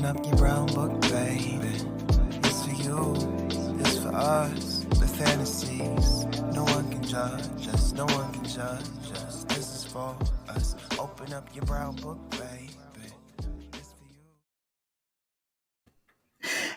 up your brown book, baby. It's for you, it's for us. The fantasies, no one can judge us, no one can judge us. This is for us. Open up your brown book, baby. It's for you.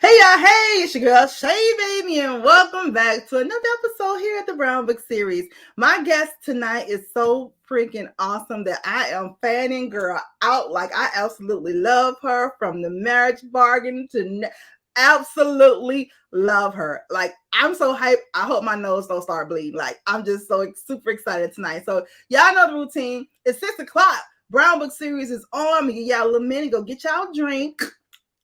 Hey y'all, hey, it's your girl Shay Baby, and welcome back to another episode here at the Brown Book Series. My guest tonight is so freaking awesome that I am fanning girl out. Like, I absolutely love her, from the marriage bargain to absolutely love her. Like, I'm so hyped. I hope my nose don't start bleeding. Like, I'm just so super excited tonight. So y'all know the routine. It's 6 o'clock. Brown Book Series is on. Me, y'all a little minute. Go get y'all a drink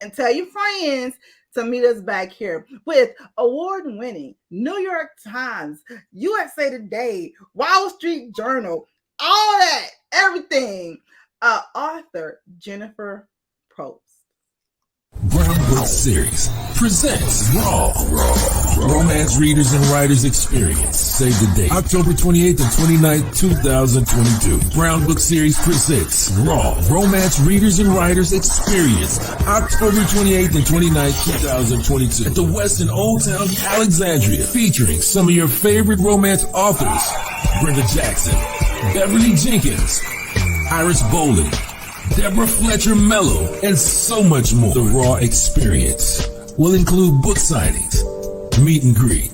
and tell your friends to meet us back here with award-winning New York Times, USA Today, Wall Street Journal, all that, everything, author Jennifer Probst. Brown Book Series presents Raw Romance Readers and Writers Experience. Save the date, October 28th and 29th, 2022. Brown Book Series presents Raw Romance Readers and Writers Experience, October 28th and 29th, 2022. At the Westin Old Town, Alexandria, featuring some of your favorite romance authors: Brenda Jackson, Beverly Jenkins, Iris Bowling, Deborah Fletcher Mello, and so much more. The Raw experience will include book signings, meet and greet,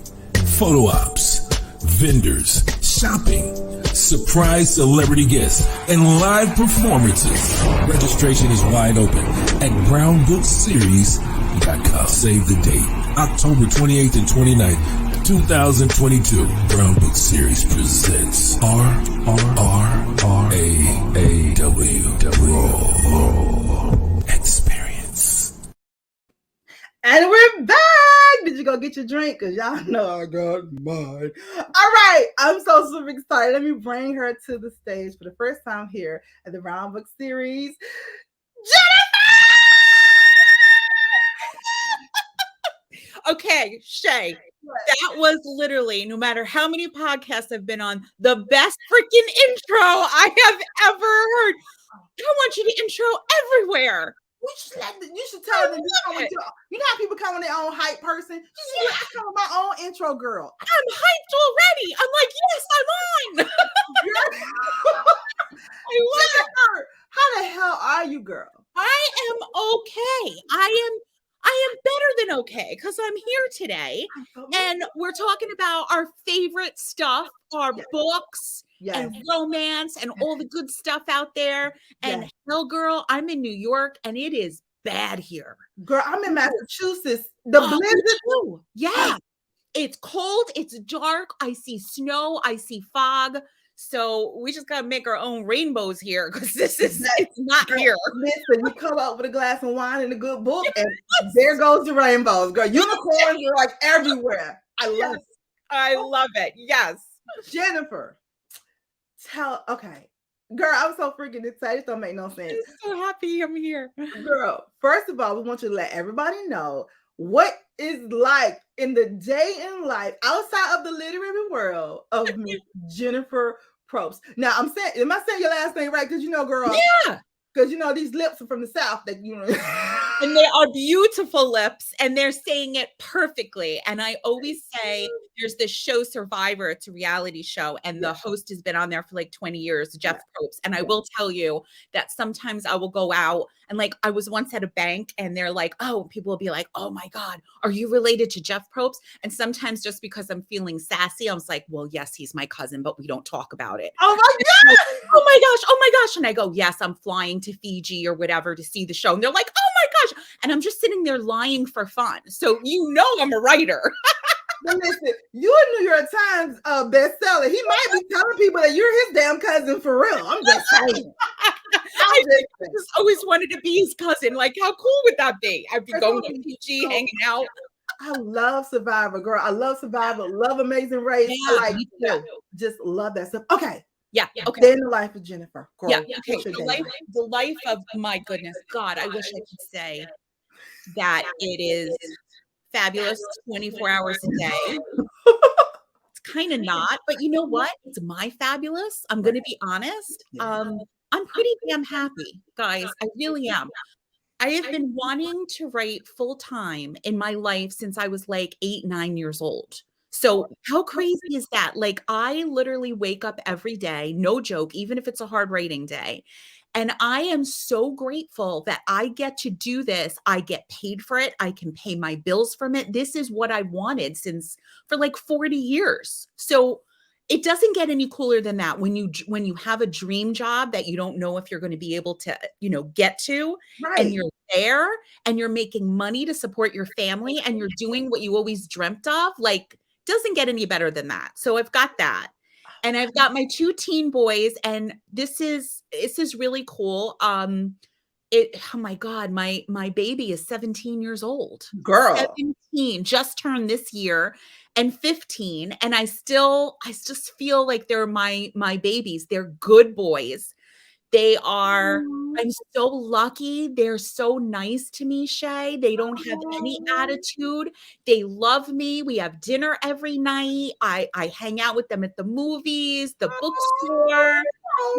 photo ops, vendors, shopping, surprise celebrity guests, and live performances. Registration is wide open at brownbookseries.com. Save the date, October 28th and 29th, 2022. Brown Book Series presents Raw Experience. And we're back. Did you go get your drink? Because y'all know I got mine. All right. I'm so super excited. Let me bring her to the stage for the first time here at the Brown Book Series. Okay, Shay, that was literally, no matter how many podcasts I've been on, the best freaking intro I have ever heard. I want you to intro everywhere. You should tell them. You know how people come with their own hype person? I come with my own intro, girl. I'm hyped already. I'm like, yes, I'm on. I love it. How the hell are you, girl? I am okay. I am better than okay, because I'm here today and we're talking about our favorite stuff, our books and romance and all the good stuff out there. And hell, girl, I'm in New York and it is bad here. Girl, I'm in Massachusetts. The blizzard. Yeah. It's cold. It's dark. I see snow. I see fog. So we just got to make our own rainbows here, because it's not here. Listen, we come up with a glass of wine and a good book, and there goes the rainbows. Girl, unicorns are like everywhere. I love it. I love it. Yes. Jennifer, okay. Girl, I'm so freaking excited. It don't make no sense. I'm so happy I'm here. Girl, first of all, we want you to let everybody know what is like in the day in life outside of the literary world of Miss Jennifer Probst. Now, am I saying your last name right? Because girl. Yeah. Because these lips are from the South that and they are beautiful lips, and they're saying it perfectly. And I always say there's this show Survivor, it's a reality show, and the host has been on there for like 20 years, Jeff Probst. And I will tell you that sometimes I will go out, and like I was once at a bank, and they're like, oh, people will be like, oh my God, are you related to Jeff Probst? And sometimes just because I'm feeling sassy, I was like, well, yes, he's my cousin, but we don't talk about it. Oh my God. Like, oh my gosh. And I go, yes, I'm flying to Fiji or whatever to see the show. And they're like, oh my gosh. And I'm just sitting there lying for fun. So I'm a writer. But listen, you're a New York Times bestseller. He might be telling people that you're his damn cousin for real. I'm just saying. I just always wanted to be his cousin. Like, how cool would that be? I'd be going to Fiji, hanging out. I love Survivor, girl. I love Survivor. Love Amazing Race. Yeah, me too. Just love that stuff. Okay. Yeah. Okay. Then the life of Jennifer. Girl, Okay. The life of, my goodness, God, I wish I could say that it is fabulous 24 hours a day. It's kind of not, but you know what? It's my fabulous. I'm going to be honest. I'm pretty damn happy, guys. I really am. I have been wanting to write full time in my life since I was like 8, 9 years old. So how crazy is that? Like I literally wake up every day, no joke, even if it's a hard writing day. And I am so grateful that I get to do this. I get paid for it. I can pay my bills from it. This is what I wanted since for like 40 years. So it doesn't get any cooler than that when you have a dream job that you don't know if you're going to be able to, get to, and Right. you're there and you're making money to support your family and you're doing what you always dreamt of. Like doesn't get any better than that. So I've got that. And I've got my 2 teen boys, and this is really cool. Oh my God, my baby is 17 years old. Girl. 17, just turned this year, and 15. And I just feel like they're my babies. They're good boys. They are, I'm so lucky. They're so nice to me, Shay. They don't have any attitude. They love me. We have dinner every night. I hang out with them at the movies, the bookstore.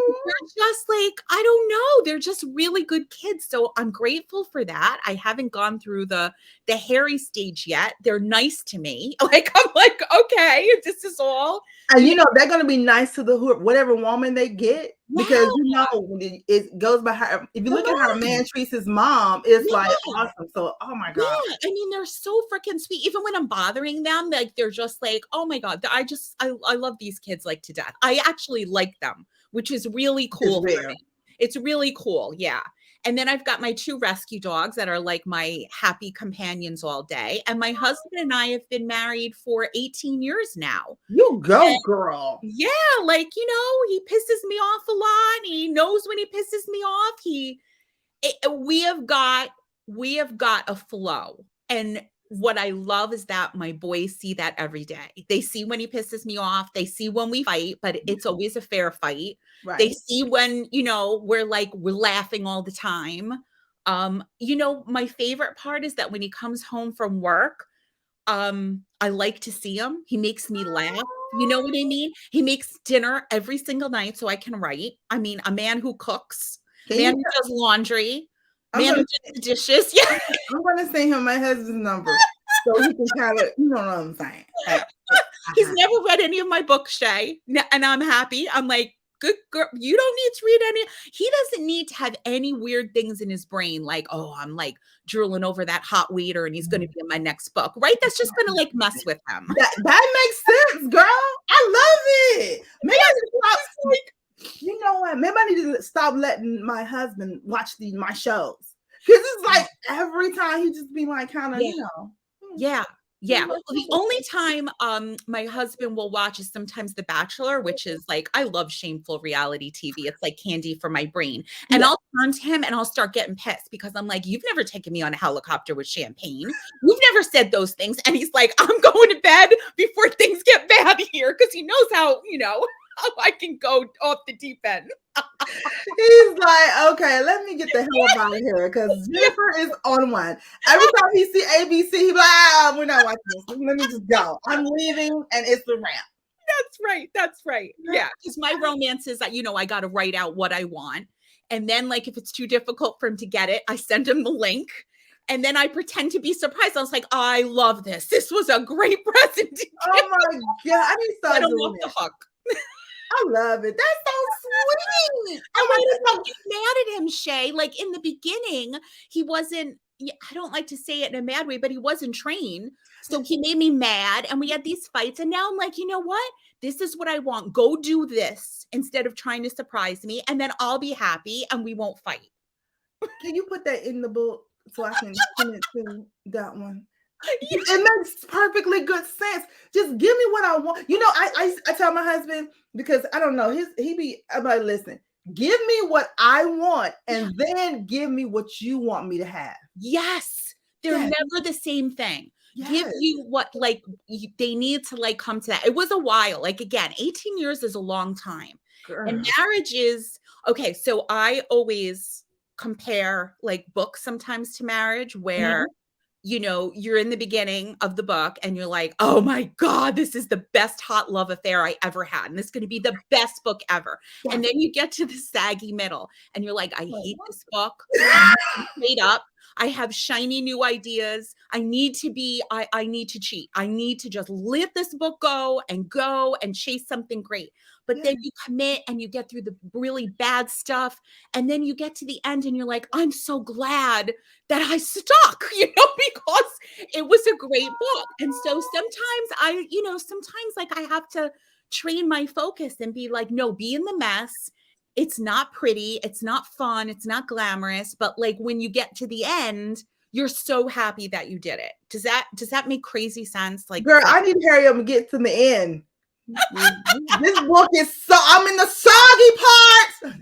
They're just like, I don't know. They're just really good kids. So I'm grateful for that. I haven't gone through the hairy stage yet. They're nice to me. Like, I'm like, okay, this is all. And they're gonna be nice to whatever woman they get, because it goes by how, if you look at how a man treats his mom, it's like awesome. So oh my God. Yeah, I mean, they're so freaking sweet. Even when I'm bothering them, like they're just like, oh my God, I love these kids like to death. I actually like them, which is really cool for me. It's really cool. Yeah. And then I've got my 2 rescue dogs that are like my happy companions all day. And my husband and I have been married for 18 years now. You go, girl. Yeah, like, he pisses me off a lot. He knows when he pisses me off. We have got a flow. And what I love is that my boys see that every day. They see when he pisses me off. They see when we fight, but it's always a fair fight. Right. They see when, we're laughing all the time. My favorite part is that when he comes home from work, I like to see him. He makes me laugh. You know what I mean? He makes dinner every single night so I can write. I mean, a man who cooks, man who does laundry, man who does the dishes. Yeah. I'm gonna send him my husband's number so he can kind of, you know what I'm saying. He's never read any of my books, Shay, and I'm happy. I'm like, good girl. You don't need to read any. He doesn't need to have any weird things in his brain, like, oh, I'm like drooling over that hot waiter, and he's going to be in my next book, right? That's just going to like mess with him. That makes sense, girl. I love it. Maybe I need to stop. You know what? Maybe I need to stop letting my husband watch my shows, because it's like every time he just be like kind of, Yeah. Yeah. Well, the only time my husband will watch is sometimes The Bachelor, which is like, I love shameful reality TV. It's like candy for my brain. And I'll turn to him and I'll start getting pissed because I'm like, you've never taken me on a helicopter with champagne. You've never said those things. And he's like, I'm going to bed before things get bad here, because he knows how I can go off the deep end. He's like, okay, let me get the hell out of here, because Jennifer is on one. Every time he see ABC, he's like, we're not watching this. Let me just go. I'm leaving, and it's the ramp. That's right. Yeah, because my romance is that, I got to write out what I want. And then, like, if it's too difficult for him to get it, I send him the link. And then I pretend to be surprised. I was like, I love this. This was a great present. Oh, my God. I need to start doing off the hook. I love it. That's so sweet. I was not get mad at him, Shay. Like in the beginning, he wasn't, I don't like to say it in a mad way, but he wasn't trained. So he made me mad and we had these fights. And now I'm like, you know what? This is what I want. Go do this instead of trying to surprise me. And then I'll be happy and we won't fight. Can you put that in the book so I can send it to that one? It makes perfectly good sense. Just give me what I want. I tell my husband, because I don't know, I'm like, listen, give me what I want and then give me what you want me to have. Yes. They're never the same thing. Yes. Give you what, like, they need to like come to that. It was a while. Like, again, 18 years is a long time. Girl. And marriage is, okay, so I always compare like books sometimes to marriage, where you're in the beginning of the book and you're like, oh my God, this is the best hot love affair I ever had. And this is going to be the best book ever. Yeah. And then you get to the saggy middle and you're like, I hate this book. Made up. I have shiny new ideas. I need to cheat. I need to just let this book go and chase something great. But then you commit and you get through the really bad stuff. And then you get to the end and you're like, I'm so glad that I stuck, because it was a great book. And so sometimes like I have to train my focus and be like, no, be in the mess. It's not pretty. It's not fun. It's not glamorous. But like when you get to the end, you're so happy that you did it. Does that make crazy sense? Like, girl, I need to hurry up and get to the end. This book is I'm in the soggy parts.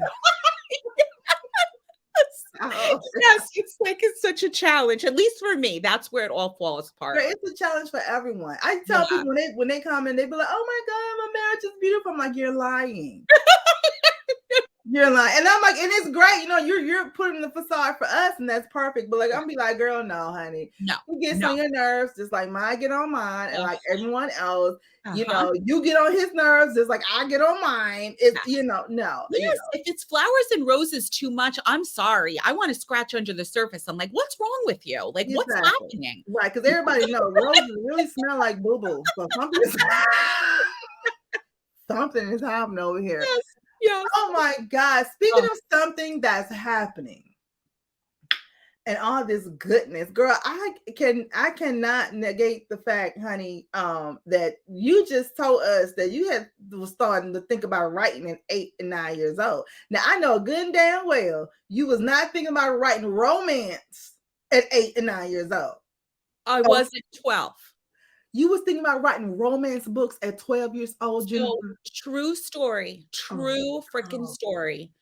Yes, it's such a challenge. At least for me, that's where it all falls apart. Girl, it's a challenge for everyone. I tell people when they come in, they be like, "Oh my God, my marriage is beautiful." I'm like, "You're lying." You're lying. And I'm like, and it's great, you're putting the facade for us, and that's perfect. But like, I'm be like, girl, no, honey. No. You get on your nerves, just like mine get on mine, and like everyone else, you get on his nerves, just like I get on mine. It's no. Yes, if it's flowers and roses too much, I'm sorry. I want to scratch under the surface. I'm like, what's wrong with you? Like, what's happening? Right, because everybody knows roses really smell like boo-boo. So something is happening over here. Yes. Oh my God. Speaking of something that's happening and all this goodness, girl, I cannot negate the fact, honey, that you just told us that you was starting to think about writing at 8 and 9 years old. Now I know good and damn well you was not thinking about writing romance at 8 and 9 years old. I was at 12. You was thinking about writing romance books at 12 years old, Jennifer? True story. Freaking story.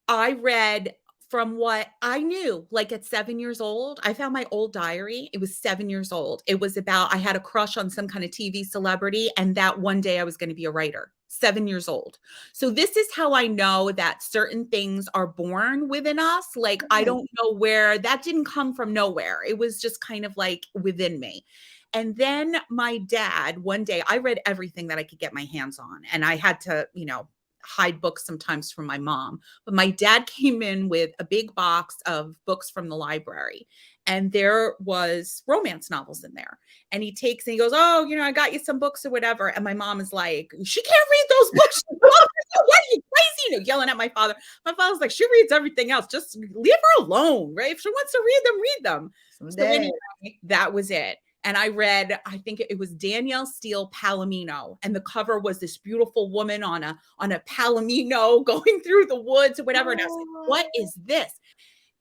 I read from what I knew, like at 7 years old. I found my old diary. It was 7 years old. It was about, I had a crush on some kind of TV celebrity, and that one day I was going to be a writer. 7 years old. So this is how I know that certain things are born within us. Like, I don't know where that didn't come from nowhere. It was just kind of like within me. And then my dad, one day, I read everything that I could get my hands on. And I had to, hide books sometimes from my mom. But my dad came in with a big box of books from the library. And there was romance novels in there. And he goes, "Oh, I got you some books or whatever." And my mom is like, "She can't read those books. What are you crazy?" Yelling at my father. My father's like, "She reads everything else. Just leave her alone, right? If she wants to read them." So anyway, that was it. And I read, I think it was Danielle Steele Palomino. And the cover was this beautiful woman on a Palomino going through the woods or whatever. And I was like, what is this?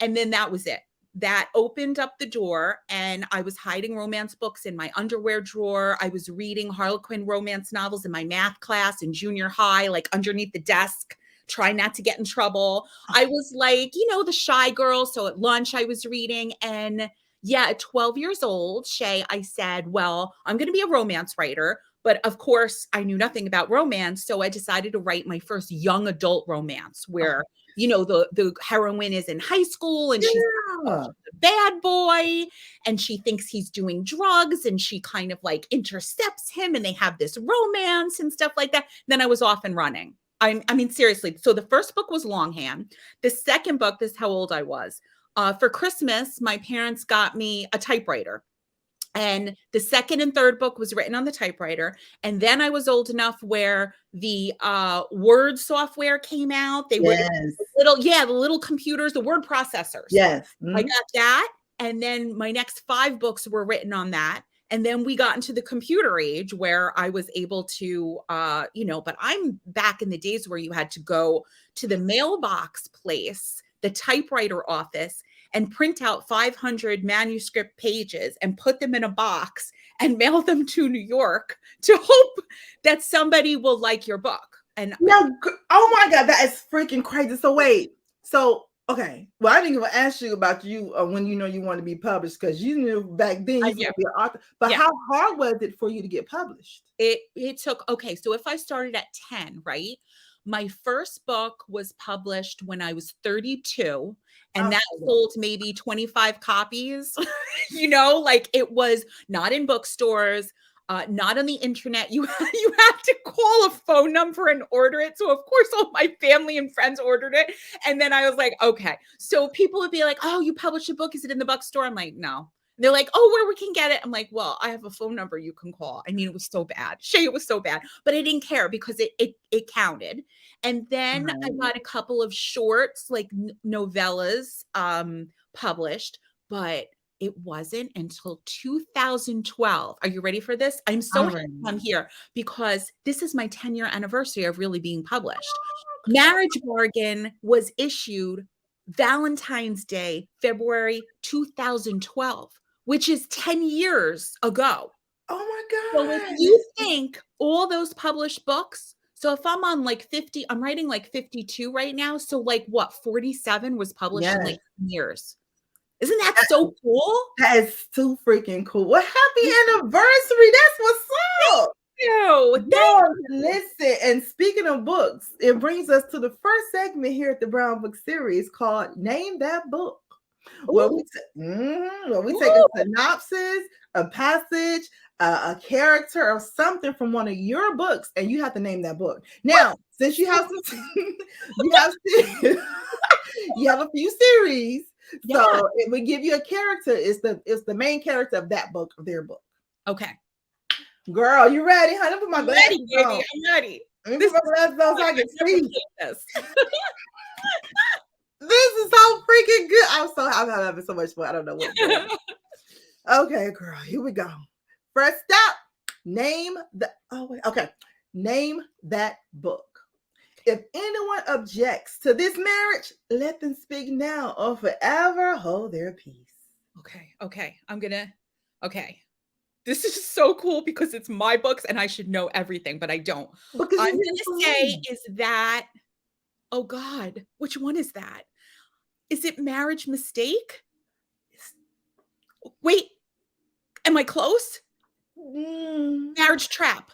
And then that was it. That opened up the door, and I was hiding romance books in my underwear drawer. I was reading Harlequin romance novels in my math class in junior high, like underneath the desk, trying not to get in trouble. I was like, the shy girl. So at lunch I was reading, and at 12 years old, Shay, I said, well, I'm going to be a romance writer. But of course, I knew nothing about romance. So I decided to write my first young adult romance where, the heroine is in high school and she's a bad boy and she thinks he's doing drugs and she kind of like intercepts him and they have this romance and stuff like that. Then I was off and running. I mean, seriously. So the first book was longhand. The second book, this is how old I was. For Christmas, my parents got me a typewriter. And the second and third book was written on the typewriter. And then I was old enough where the Word software came out. They were the little computers, the word processors. Yes. Mm-hmm. I got that. And then my next 5 books were written on that. And then we got into the computer age where I was able to, but I'm back in the days where you had to go to the mailbox place, the typewriter office, and print out 500 manuscript pages and put them in a box and mail them to New York to hope that somebody will like your book. And no, oh my God, that is freaking crazy. So wait, okay. Well, I didn't even ask you about you when you want to be published, because you knew back then you were going to be an author. But how hard was it for you to get published? It took, so if I started at 10, right? My first book was published when I was 32, and that sold maybe 25 copies. Like it was not in bookstores. not on the internet. You had to call a phone number and order it. So of course, all my family and friends ordered it. And then I was like, okay. So people would be like, oh, you published a book. Is it in the bookstore? I'm like, no. And they're like, oh, where we can get it? I'm like, well, I have a phone number you can call. I mean, it was so bad. Shay, it was so bad. But I didn't care because it counted. And then I got a couple of shorts, like novellas published, but it wasn't until 2012. Are you ready for this? I'm so happy I'm here because this is my 10-year anniversary of really being published. Marriage Bargain was issued Valentine's Day, February 2012, which is 10 years ago. Oh my God. So if you think all those published books, so if I'm on like 50, I'm writing like 52 right now. So like what, 47 was published in like 10 years. Isn't that so cool? That is too freaking cool. Well, happy anniversary. That's what's up. Thank you. Listen, and speaking of books, it brings us to the first segment here at the Brown Book Series called Name That Book. Where we take a synopsis, a passage, a character or something from one of your books, and you have to name that book. Now, since you have you have a few series, so it would give you a character. It's the main character of that book, of their book. Okay. Girl, you ready? Honey, put my glasses ready, baby. on. I'm ready. Let me put my glasses on so I can see. This is so freaking good. I'm having so much fun. I don't know what. Okay, girl, here we go. First stop. Name that book. If anyone objects to this marriage, let them speak now or forever hold their peace. Okay. Okay. This is so cool because it's my books and I should know everything, but I don't. Because I'm going to say is that, oh God, which one is that? Is it Marriage Mistake? Wait, am I close? Marriage Trap.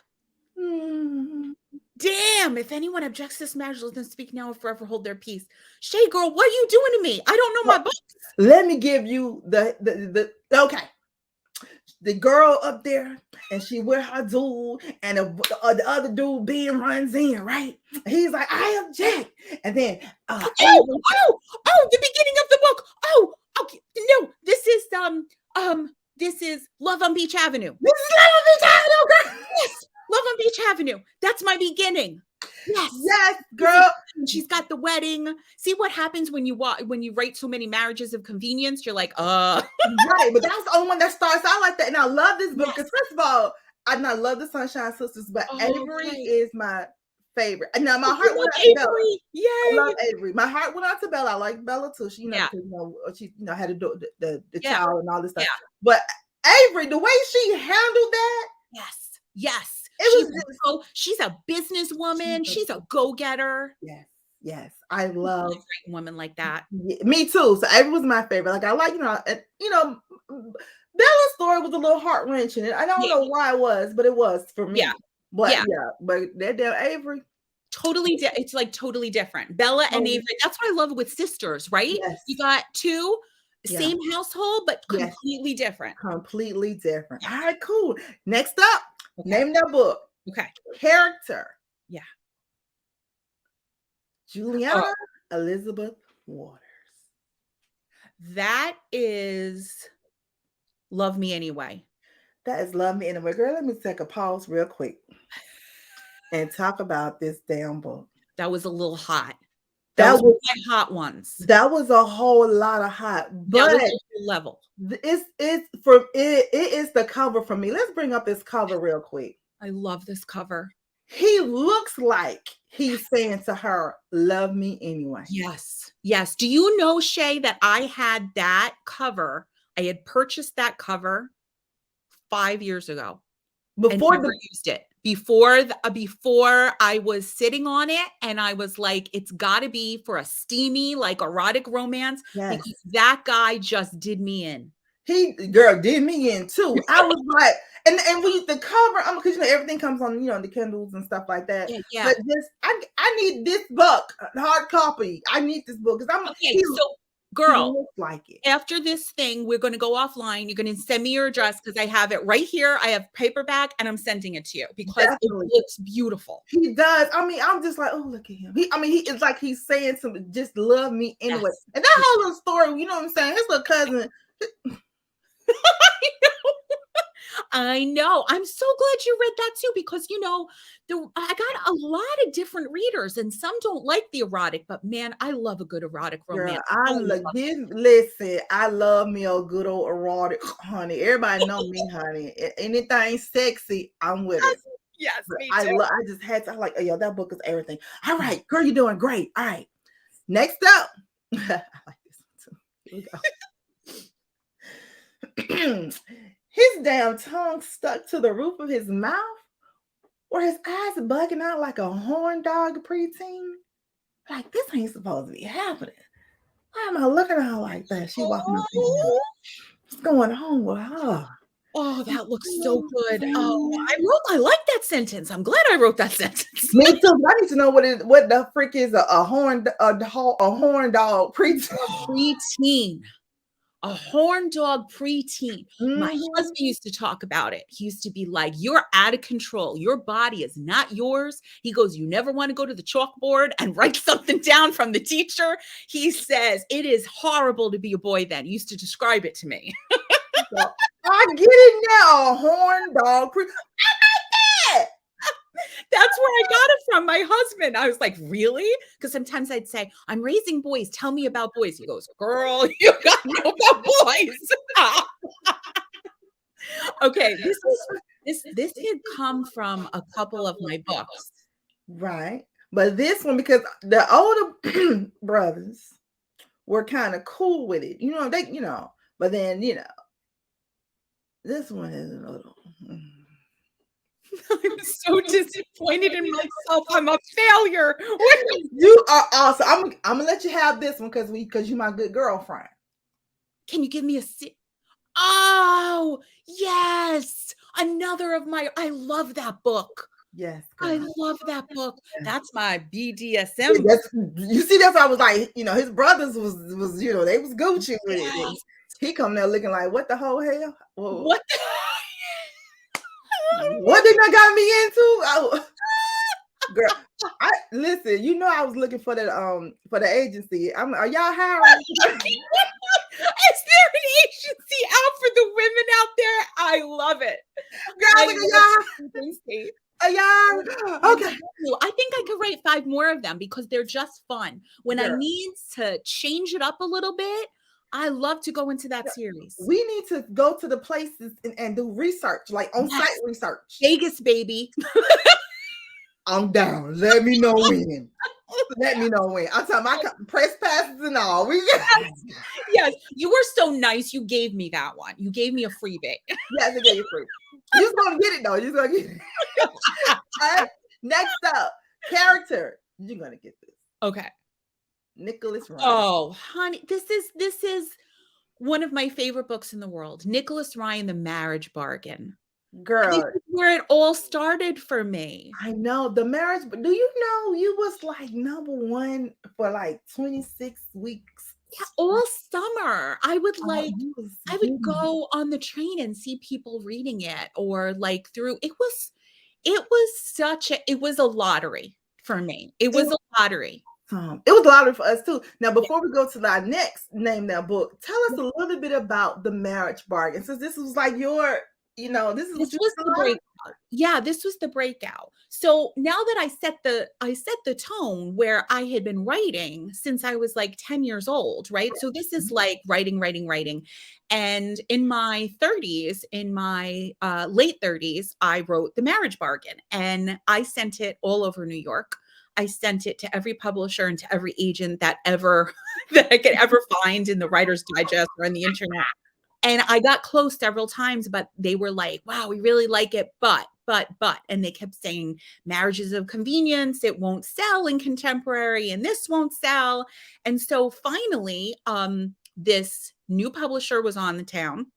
Damn, if anyone objects to this marriage, let them speak now or forever hold their peace. Shay, girl, what are you doing to me? I don't know my books. Let me give you the okay. The girl up there, and she with her dude, and the other dude Ben runs in, right? He's like, I object. And then the beginning of the book. Oh, okay. No, this is Love on Beach Avenue. This is Love on Beach Avenue, girl. Yes, Love on Beach Avenue. That's my beginning. Yes, girl. She's got the wedding. See what happens when you write so many marriages of convenience? You're like, right, but that's the only one that starts out like that. And I love this book because first of all, I love the Sunshine Sisters, but Avery is my favorite. Now my heart went out to Bella. Yay! I love Avery. My heart went out to Bella. I like Bella too. She, she had the child and all this stuff. Yeah. But Avery, the way she handled that, yes. She's a businesswoman. She's a go-getter. Yes. I love a woman like that. Yeah, me too. So Avery was my favorite. Like I like, Bella's story was a little heart-wrenching. And I don't know why it was, but it was for me. But that damn Avery. It's like totally different. Bella and Avery. That's what I love with sisters, right? Yes. You got two, same household, but completely different. Completely different. All right, cool. Next up. Name that book. Okay. Character. Yeah. Juliana Elizabeth Waters. That is Love Me Anyway. That is Love Me Anyway. Girl, let me take a pause real quick and talk about this damn book. That was a little hot. That was my hot ones. That was a whole lot of hot. But that was a level. It is the cover for me. Let's bring up this cover real quick. I love this cover. He looks like he's saying to her, love me anyway. Yes. Do you know, Shay, that I had that cover? I had purchased that cover 5 years ago. Before and never used it. Before I was sitting on it, and I was like, it's got to be for a steamy, like erotic romance, because that guy just did me in. He did me in too. I was like, and when the cover, because everything comes on, the Kindles and stuff like that. Yeah. But I need this book, hard copy. I need this book because Girl, looks like it. after this thing, we're going to go offline. You're going to send me your address because I have it right here. I have paperback and I'm sending it to you because Definitely. it looks beautiful. He does. I mean, I'm just like, oh, look at him. It's like he's saying something, just love me anyway. Yes. And that whole little story, you know what I'm saying? His little cousin. I know. I'm so glad you read that too, because I got a lot of different readers, and some don't like the erotic, but man, I love a good erotic romance. Girl, listen, I love me a good old erotic, honey. Everybody know me, honey. Anything sexy, I'm with it. Yes, me too. I just had to. I'm like, yo, that book is everything. All right, girl, you're doing great. All right, next up, I like this one too. Here we go. His damn tongue stuck to the roof of his mouth, or his eyes bugging out like a horn dog preteen. Like, this ain't supposed to be happening. Why am I looking at her like that? She walking up in here. What's going on with her? Oh, that looks so good. Oh, I like that sentence. I'm glad I wrote that sentence. Me too. I need to know what the frick is a horn dog preteen. Preteen. A horn dog preteen. My Mhm. husband used to talk about it. He used to be like, you're out of control. Your body is not yours. He goes, you never want to go to the chalkboard and write something down from the teacher. He says, it is horrible to be a boy then. He used to describe it to me. So, I get it now. A horn dog preteen. I like that. That's where I got it from, my husband. I was like, really? Because sometimes I'd say, I'm raising boys. Tell me about boys. He goes, girl, you got to know about boys. Okay, this had come from a couple of my books. Right. But this one, because the older brothers were kind of cool with it. But then, this one is a little... I'm so disappointed in myself. I'm a failure. You are awesome. I'm gonna let you have this one because you're my good girlfriend. Can you give me Oh, yes. Another of I love that book. Yes. I girl. love that book. That's my BDSM. That's why I was like, his brothers was they was Gucci with it. Yes. He come there looking like, what the whole hell? Whoa. What? What did that got me into? Oh, girl, listen. I was looking for the agency. Are y'all hiring? Is there an agency out for the women out there? I love it. Girl, are y'all? Okay. I think I could write 5 more of them because they're just fun. When I need to change it up a little bit, I love to go into that series. We need to go to the places and do research, like on-site research. Vegas, baby. I'm down. Let me know when. I'm talking about press passes and all. Yes. You were so nice. You gave me that one. You gave me a freebie. Yes, I gave you free. You're going to get it, though. You're going to get it. Right. Next up, character. You're going to get this. Okay. Nicholas Ryan. Oh, honey, this is one of my favorite books in the world. Nicholas Ryan, The Marriage Bargain. Girl, this is where it all started for me. I know the marriage, but do you know you was like #1 for like 26 weeks? Yeah, all summer. I would go on the train and see people reading it, or like through it was a lottery for me. It was a lottery. It was a lottery for us too. Now, before we go to our next name that book, tell us a little bit about The Marriage Bargain. Since this was like your, this was the breakout. Yeah, this was the breakout. So now that I set the tone where I had been writing since I was like 10 years old, right? So this is like writing. And in my 30s, in my late 30s, I wrote The Marriage Bargain, and I sent it all over New York. I sent it to every publisher and to every agent that I could ever find in the Writer's Digest or on the internet. And I got close several times, but they were like, wow, we really like it. But, and they kept saying marriages of convenience, it won't sell in contemporary, and this won't sell. And so finally, this new publisher was on the town,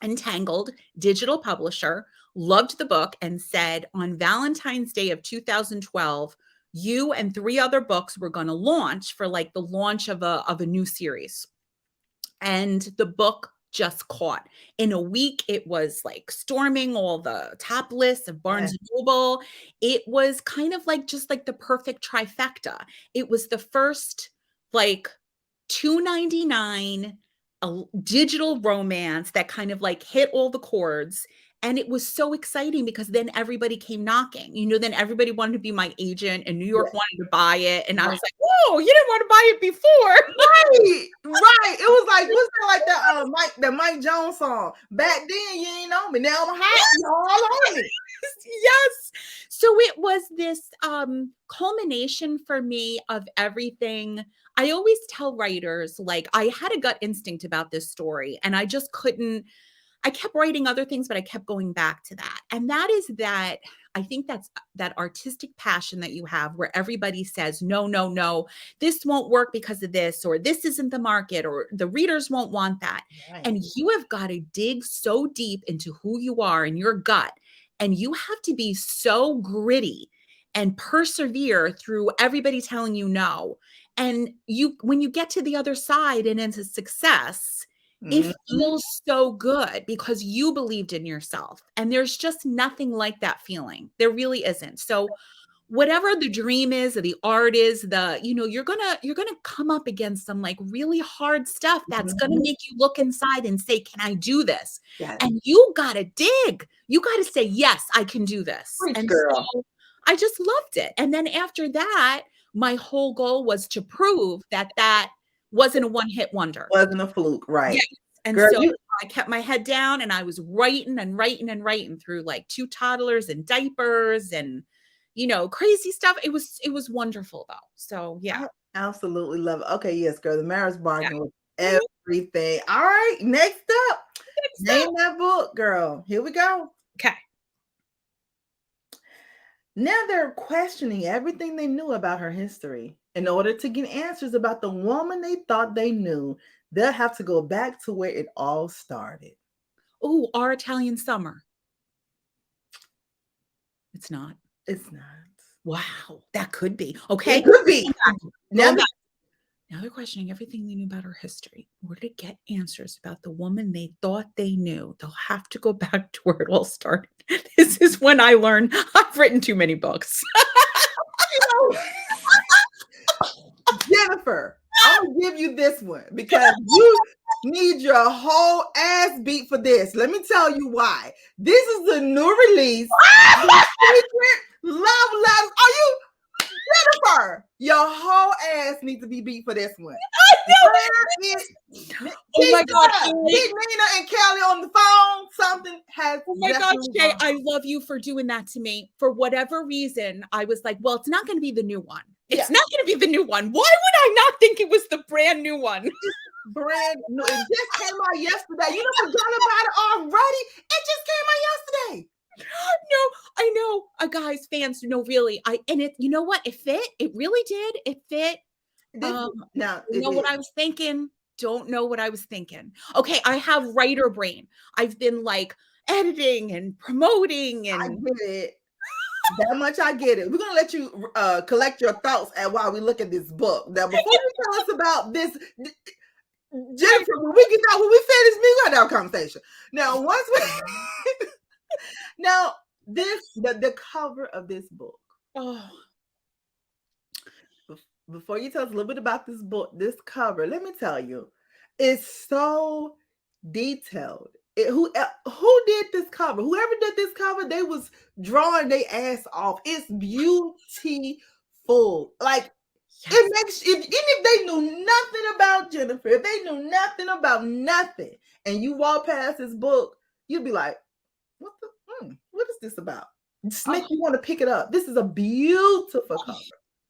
Entangled, digital publisher, loved the book and said on Valentine's Day of 2012, you and 3 other books were going to launch for like the launch of a new series. and the book just caught. In a week, it was like storming all the top lists of Barnes and Noble. It was kind of like just like the perfect trifecta. It was the first like $2.99 a digital romance that kind of like hit all the chords. And it was so exciting because then everybody came knocking, then everybody wanted to be my agent, and New York wanted to buy it. And I was like, whoa, you didn't want to buy it before. Right. It was like, what's that, like the Mike Jones song? Back then, you ain't know me. Now I'm hot. You all on me. Yes. So it was this culmination for me of everything. I always tell writers, like, I had a gut instinct about this story, and I just couldn't. I kept writing other things, but I kept going back to that. And that is that I think that's that artistic passion that you have where everybody says, no, no, no, this won't work because of this, or this isn't the market, or the readers won't want that. Right. And you have got to dig so deep into who you are and your gut. And you have to be so gritty and persevere through everybody telling you no. And when you get to the other side and into success, it feels so good because you believed in yourself. And there's just nothing like that feeling. There really isn't. So whatever the dream is, or the art is, you're gonna come up against some like really hard stuff that's gonna make you look inside and say, can I do this? Yes. And you gotta dig. You gotta say, yes, I can do this. Preach, and girl. So I just loved it. And then after that, my whole goal was to prove that wasn't a one-hit wonder. Wasn't a fluke, right? Yes. And girl, so I kept my head down, and I was writing through like 2 toddlers and diapers and, crazy stuff. It was wonderful though. So yeah. I absolutely love it. Okay. Yes, girl. The Marriage Bargain was everything. All right. Next up. Name that book, girl. Here we go. Okay. Now they're questioning everything they knew about her history. In order to get answers about the woman they thought they knew, they'll have to go back to where it all started. Oh, Our Italian Summer. It's not. It's not. Wow. That could be. Okay. It could be. Now they're questioning everything they knew about her history. In order to get answers about the woman they thought they knew, they'll have to go back to where it all started. This is when I learned I've written too many books. Jennifer, I'm going to give you this one because you need your whole ass beat for this. Let me tell you why. This is the new release. Secret Love Letters. Are you... Jennifer, your whole ass needs to be beat for this one. Oh my God. Big Nina and Kelly on the phone. Something has. Oh my God, Shay, I love you for doing that to me. For whatever reason, I was like, well, it's not going to be the new one. It's not going to be the new one. Why would I not think it was the brand new one? Brand new. It just came out yesterday. You don't forgot about it already. It just came out yesterday. No, I know, guys, fans, no, really. You know what? It fit. It really did. It fit. What I was thinking. Don't know what I was thinking. Okay, I have writer brain. I've been like editing and promoting, and I get it. That much I get it. We're gonna let you collect your thoughts while we look at this book. Now, before you tell us about this, Jennifer, when we finish, we gotta have a conversation. Now, once we now the cover of this book. Oh. Before you tell us a little bit about this book, this cover, let me tell you, it's so detailed. Who did this cover? Whoever did this cover, they was drawing their ass off. It's beautiful. Like, it makes, even if they knew nothing about Jennifer, if they knew nothing about nothing, and you walk past this book, you'd be like, what is this about? Just make you want to pick it up. This is a beautiful cover.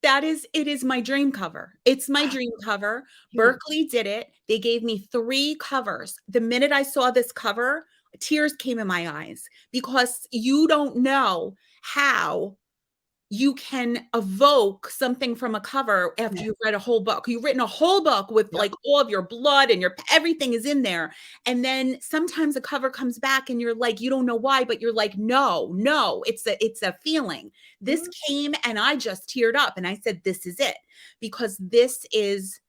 It is my dream cover. It's my dream cover. Berkeley did it. They gave me 3 covers. The minute I saw this cover, tears came in my eyes because you don't know how you can evoke something from a cover after you've read a whole book. You've written a whole book with like all of your blood and everything is in there. And then sometimes a cover comes back and you're like, you don't know why, but you're like, no, it's a feeling. This came and I just teared up and I said, this is it, because this is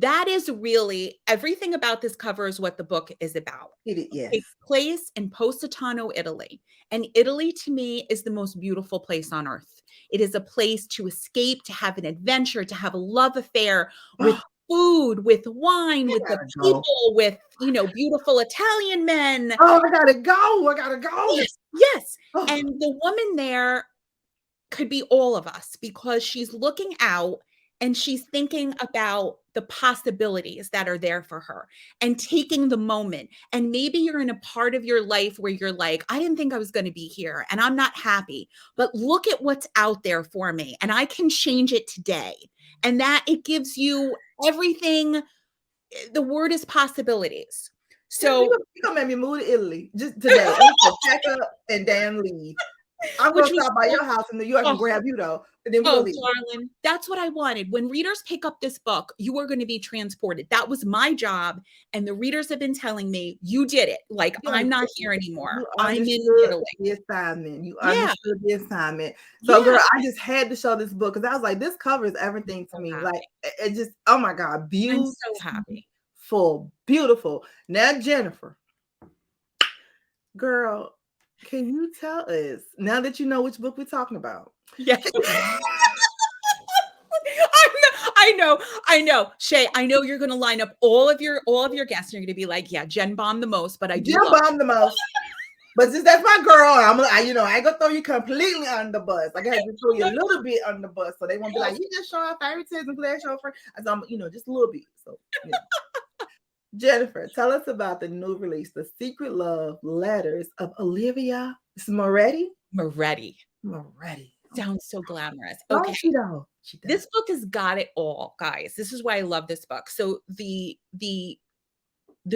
that is really everything about this cover is what the book is about. Yes. Takes place in Positano, Italy. And Italy to me is the most beautiful place on earth. It is a place to escape, to have an adventure, to have a love affair with food, with wine, with the people, with, you know, beautiful Italian men. Oh, I gotta go. Yes, yes. And the woman there could be all of us because she's looking out and she's thinking about the possibilities that are there for her and taking the moment. And maybe you're in a part of your life where you're like, I didn't think I was going to be here and I'm not happy, but look at what's out there for me and I can change it today. And that it gives you everything. The word is possibilities. So you gonna make me move to Italy just today. I'm gonna pack up and damn leave. I'm going to stop by your house in New York and grab you, though. And then we'll leave. Darling, that's what I wanted. When readers pick up this book, you are going to be transported. That was my job. And the readers have been telling me, you did it. Like, I'm not here anymore. I'm in Italy. The assignment. You understood the assignment. So, girl, I just had to show this book because I was like, this covers everything to me. Like, it just, oh my God, beautiful. I'm so happy. Beautiful. Now, Jennifer, girl, can you tell us, now that you know which book we're talking about? Yes. I know. Shay, I know you're going to line up all of your guests and you're going to be like, yeah, Jen bombed the most, but I do. Jen bombed the most. But since that's my girl, I ain't gonna throw you completely under the bus. I gotta throw you a little bit under the bus, so they won't be like, you just show off favoritism, Claire show for. I'm, just a little bit. So, Jennifer, tell us about the new release, The Secret Love Letters of Olivia Moretti. Moretti. Sounds so glamorous. Okay. This book has got it all, guys. This is why I love this book. So the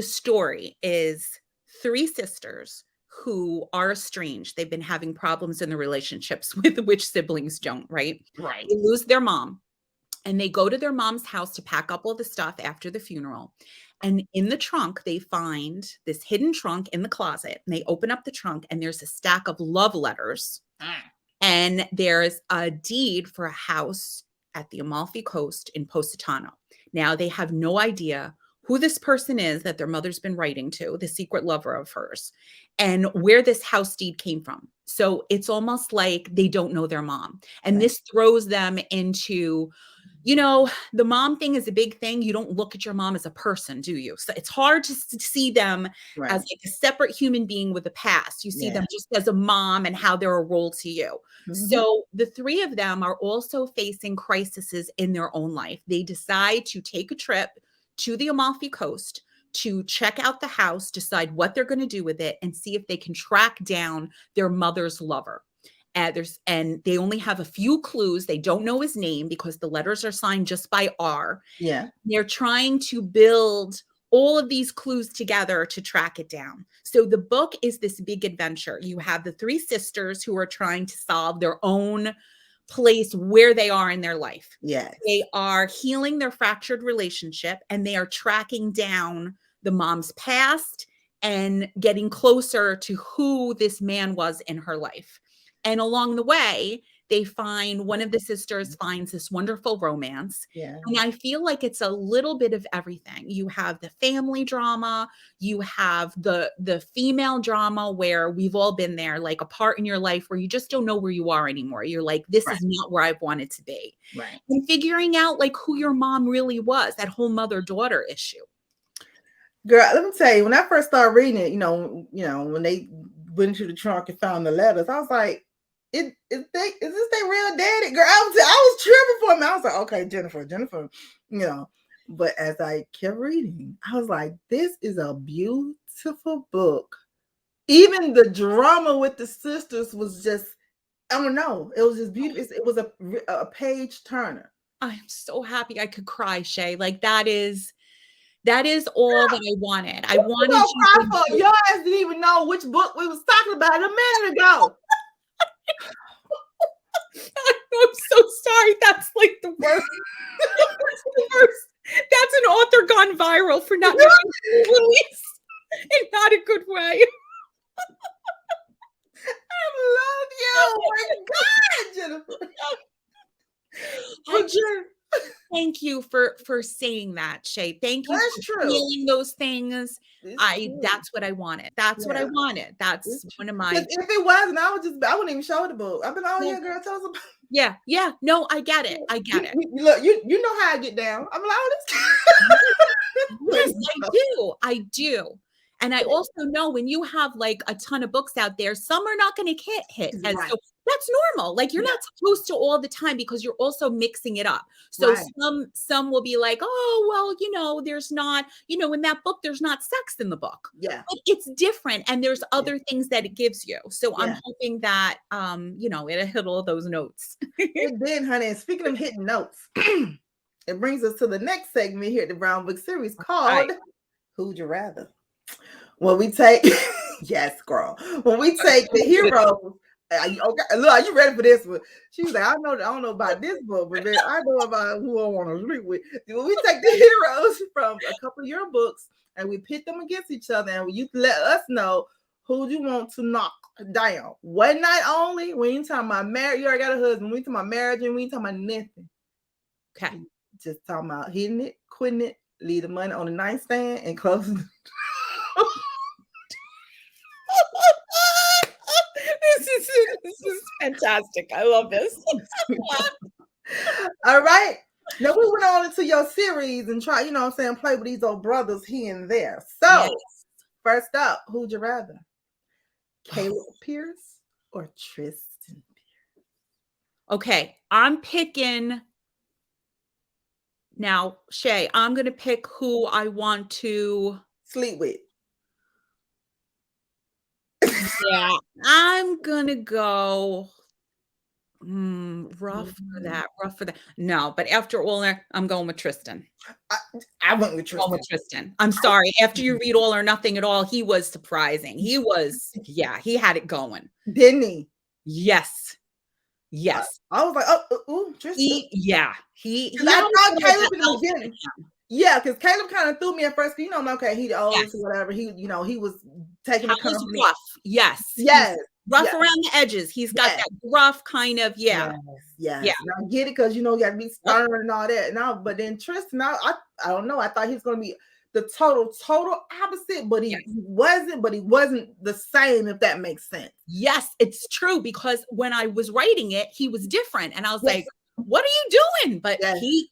story is 3 sisters who are estranged. They've been having problems in the relationships with which siblings don't, right? Right. They lose their mom and they go to their mom's house to pack up all the stuff after the funeral. And in the trunk, they find this hidden trunk in the closet. And they open up the trunk and there's a stack of love letters. And there's a deed for a house at the Amalfi Coast in Positano. Now, they have no idea who this person is that their mother's been writing to, the secret lover of hers, and where this house deed came from. So it's almost like they don't know their mom. And this throws them into, the mom thing is a big thing. You don't look at your mom as a person, do you? So it's hard to see them as like a separate human being with a past. You see them just as a mom and how they're a role to you. Mm-hmm. So the 3 of them are also facing crises in their own life. They decide to take a trip to the Amalfi Coast to check out the house, decide what they're going to do with it, and see if they can track down their mother's lover. And they only have a few clues. They don't know his name because the letters are signed just by R. Yeah. They're trying to build all of these clues together to track it down. So the book is this big adventure. You have the 3 sisters who are trying to solve their own place where they are in their life. Yes. They are healing their fractured relationship and they are tracking down the mom's past and getting closer to who this man was in her life. And along the way, they find one of the sisters finds this wonderful romance. Yeah. And I feel like it's a little bit of everything. You have the family drama, you have the female drama where we've all been there, like a part in your life where you just don't know where you are anymore. You're like, this is not where I've wanted to be. Right. And figuring out like who your mom really was, that whole mother-daughter issue. Girl, let me tell you, when I first started reading it, when they went into the trunk and found the letters, I was like, is this their real daddy? Girl, I was tripping for me. I was like, okay, Jennifer, But as I kept reading, I was like, this is a beautiful book. Even the drama with the sisters was just, I don't know. It was just beautiful. It was a page turner. I'm so happy I could cry, Shay. Like that is all that I wanted. I wanted you. Your ass didn't even know which book we was talking about a minute ago. I'm so sorry. That's like the worst. That's the worst. That's an author gone viral for not knowing release in not a good way. I love you. Oh my God, Jennifer. thank you for saying that, Shay. Thank you That's for true. feeling those things. It's true. That's what I wanted. That's what I Yeah. wanted. That's one of my. Because if it wasn't, I wouldn't even show the book. I've been, oh Yeah. yeah, girl, tell us about. Yeah, yeah. No, I get it. I get it. Look, you know how I get down. I'm like, oh, Yes, I do. I do. And I also know when you have like a ton of books out there, some are not going to hit. And Right. so that's normal. Like you're not supposed to all the time because you're also mixing it up. So Right. some will be like, oh, well, there's not, in that book, there's not sex in the book. Yeah. But it's different. And there's other things that it gives you. So I'm Yeah. hoping that, it'll hit all those notes. It did, honey. And speaking of hitting notes, it brings us to the next segment here at the Brown Book Series called Who'd You Rather? When we take, yes, girl. When we take the heroes, okay, look, are you ready for this one? She was like, I don't know about this book, but then I know about who I want to read with. When we take the heroes from a couple of your books and we pit them against each other, and you let us know who you want to knock down. One night only. We ain't talking about marriage. You already got a husband. We ain't talking about marriage, and we ain't talking about nothing. Okay. Just talking about hitting it, quitting it, leave the money on the nightstand, and closing. This is fantastic. I love this. All right. Now we went on into your series and try, play with these old brothers here and there. So first up, who'd you rather? Caleb Pierce or Tristan Pierce? Okay, I'm picking now, Shay. I'm gonna pick who I want to sleep with. Yeah, I'm gonna go rough for that. No, but after all that, I'm going with Tristan. I went with Tristan. I'm sorry. After you read All or Nothing at All, he was surprising. He he had it going. Didn't he? Yes. I was like, oh, Tristan. I thought Caleb in the beginning. Yeah, because Caleb kind of threw me at first. Okay, he the oldest or whatever. He was taking the company. Rough. Yes. Rough around the edges. He's got that rough kind of, Yes. Now, I get it because you got to be stern and all that. Now, but then Tristan, I don't know. I thought he was going to be the total opposite, but he wasn't. But he wasn't the same, if that makes sense. Yes, it's true, because when I was writing it, he was different, and I was like, "What are you doing?" But he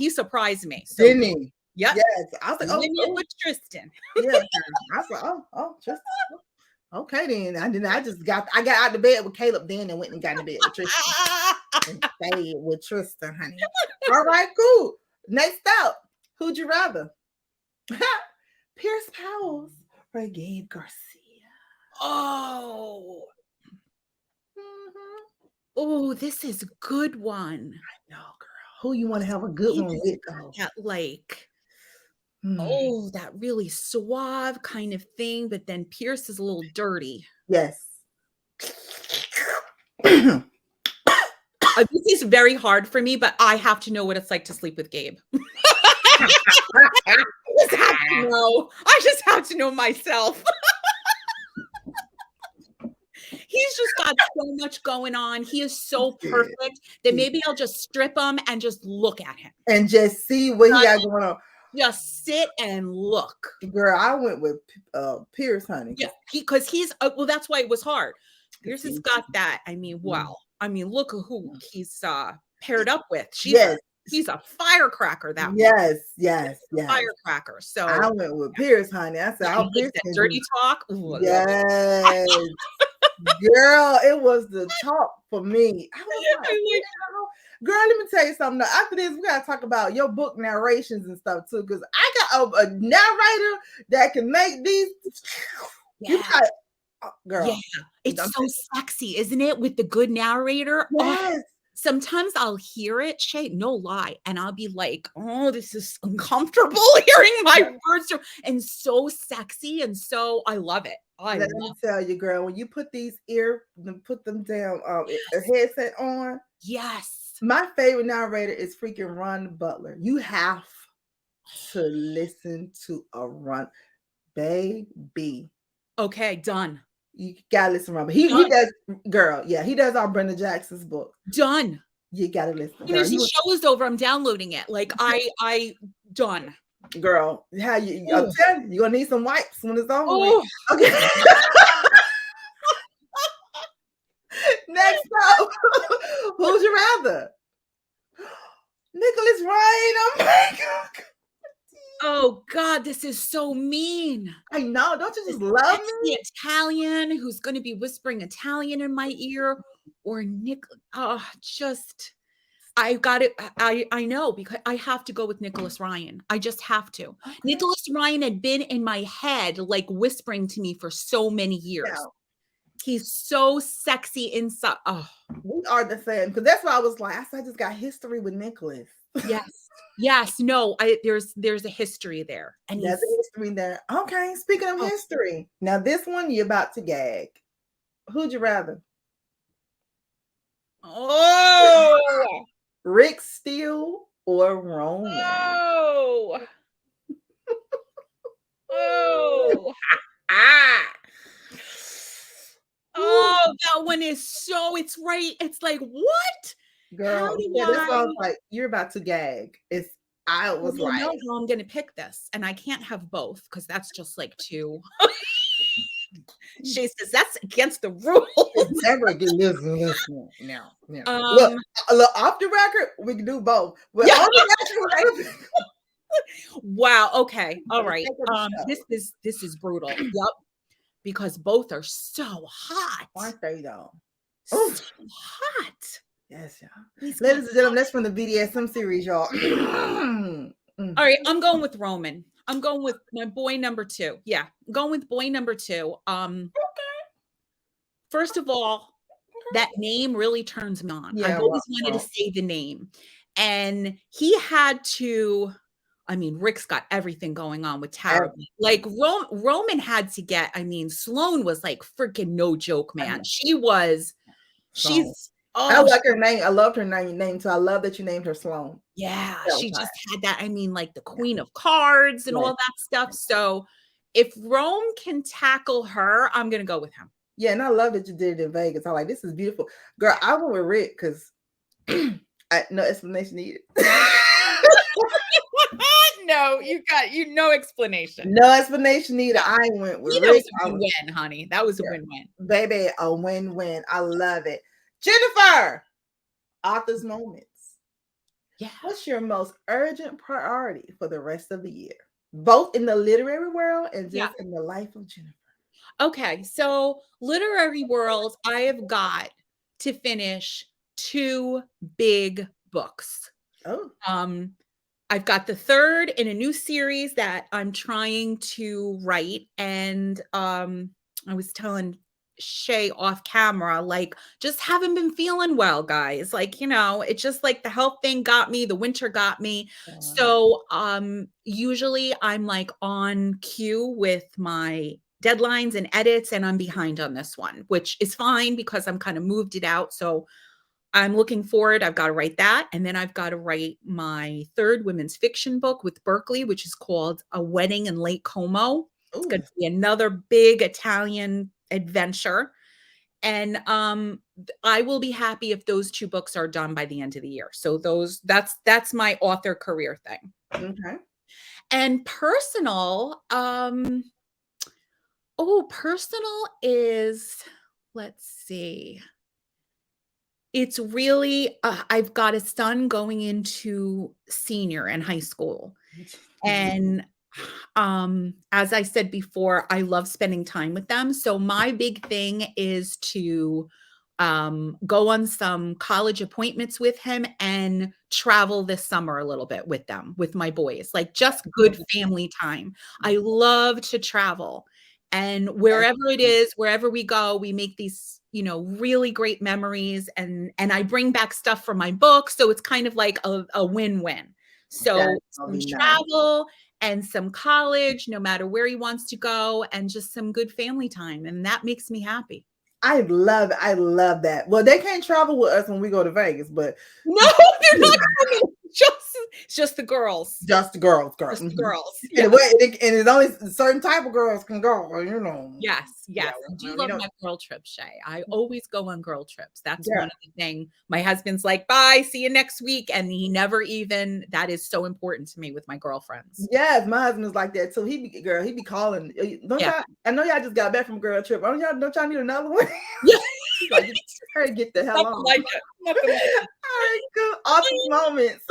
surprised me. So, didn't he? Yep. Yes. I was like, with Tristan. Yeah. I was like, oh, Tristan. Okay, then. I got out of bed with Caleb then and went and got in bed with Tristan. And stayed with Tristan, honey. All right, cool. Next up, who'd you rather? Pierce Powers or Gabe Garcia? Oh. Oh, this is a good one. I know, girl. Who you want to have a good one with, though? That really suave kind of thing, but then Pierce is a little dirty. Yes. This is very hard for me, but I have to know what it's like to sleep with Gabe. I just have to know myself. He's just got so much going on. He is so perfect that maybe I'll just strip him and just look at him. And just see what he got going on. Just sit and look. Girl, I went with Pierce, honey. Yeah, because he's, that's why it was hard. Pierce has got that. I mean, look at who he's paired up with. He's a firecracker. Yes. Firecracker. So I went with Pierce, honey. I said, I'll Pierce that dirty talk. Ooh, yes. Girl, it was the talk for me. I was like, girl, let me tell you something. Now, after this, we gotta talk about your book narrations and stuff too, because I got a narrator that can make these. Girl, it's so sexy, isn't it? With the good narrator. Yes. Sometimes I'll hear it, Shay, no lie, and I'll be like, oh, this is uncomfortable hearing my words. And so sexy, and so I love it. Let me tell you, girl, when you put these put them down, a headset on. Yes. My favorite narrator is freaking Ron Butler. You have to listen to a Ron, baby. Okay, done. You gotta listen to Ron. He does, girl. Yeah, he does all Brenda Jackson's book. Done. You gotta listen. As soon as the show is over, I'm downloading it. Like I done. Girl, how you? I'm telling you, you're gonna need some wipes when it's over. Oh. Okay. Next up, who'd you rather? Nicholas Ryan. Oh my God. Oh God, this is so mean. I know. Don't you just love me? The Italian who's going to be whispering Italian in my ear, or Nick. Oh, just I got it. I know, because I have to go with Nicholas Ryan. I just have to. Okay. Nicholas Ryan had been in my head, like whispering to me for so many years. Yeah. He's so sexy inside. Oh, we are the same, because that's why I was like, I just got history with Nicholas. Yes. No, there's a history there, and there's a history there. Okay, speaking of history, now this one you're about to gag. Who'd you rather? Oh, Rick Steele or Roman? Oh, Oh, that one is so, it's right. It's like, what? Girl, that's why I was like, you're about to gag. I was like, I know how I'm going to pick this, and I can't have both, because that's just like too. She says that's against the rules. Never again. Listen. No. Look, off the record, we can do both. But on the record, wow. Okay. All right. This is brutal. Yep. Because both are so hot. Aren't they though? So hot. Yes, y'all. Ladies and gentlemen, that's from the BDSM series, y'all. All right, I'm going with Roman. I'm going with my boy number 2. Yeah, I'm going with boy number 2. First of all, that name really turns me on. I've always wanted to say the name. And he had to, I mean, Rick's got everything going on with Tara. Like Roman had to get, I mean, Sloane was like freaking no joke, man. I like her name. I loved her name. So I love that you named her Sloane. Yeah, she just had that. I mean, like the Queen of Cards and all that stuff. So if Rome can tackle her, I'm going to go with him. Yeah, and I love that you did it in Vegas. I'm like, this is beautiful. Girl, I went with Rick because no explanation needed. No, no explanation. No explanation needed. I went with Rick. That was a win-win, honey. That was a win-win. Baby, a win-win. I love it. Jennifer, author's moments. Yeah. What's your most urgent priority for the rest of the year? Both in the literary world and just in the life of Jennifer. Okay, so literary world, I have got to finish 2 big books. Oh. I've got the 3rd in a new series that I'm trying to write. And I was telling Shay off camera, like, just haven't been feeling well, guys. Like, it's just like the health thing got me, the winter got me. So usually I'm like on cue with my deadlines and edits, and I'm behind on this one, which is fine because I'm kind of moved it out. So I'm looking forward. I've got to write that. And then I've got to write my 3rd women's fiction book with Berkeley, which is called A Wedding in Lake Como. It's going to be another big Italian adventure. And I will be happy if those 2 books are done by the end of the year. So that's my author career thing. Okay. And personal, personal is, let's see. It's really, I've got a son going into senior in high school. And as I said before, I love spending time with them. So my big thing is to go on some college appointments with him and travel this summer a little bit with them, with my boys, like just good family time. I love to travel. And wherever it is, wherever we go, we make these, really great memories, and I bring back stuff from my book. So it's kind of like a win-win. So some travel and some college, no matter where he wants to go, and just some good family time. And that makes me happy. I love that. Well, they can't travel with us when we go to Vegas, but no, they're not coming. It's just the girls. Just the girls, girl. Just the girls. And, and it's only a certain type of girls can go, you know. Yes. Yeah, I do you love know. my girl trips, Shay. I always go on girl trips. That's Yeah. one of the things. My husband's like, bye, see you next week. And he never even, that is so important to me with my girlfriends. Yes, my husband's like that too. He be calling. Don't y'all, I know y'all just got back from a girl trip. Don't y'all need another one? Yeah. Like, hurry, get the hell on. Nothing like it. All right, good. Awesome moments.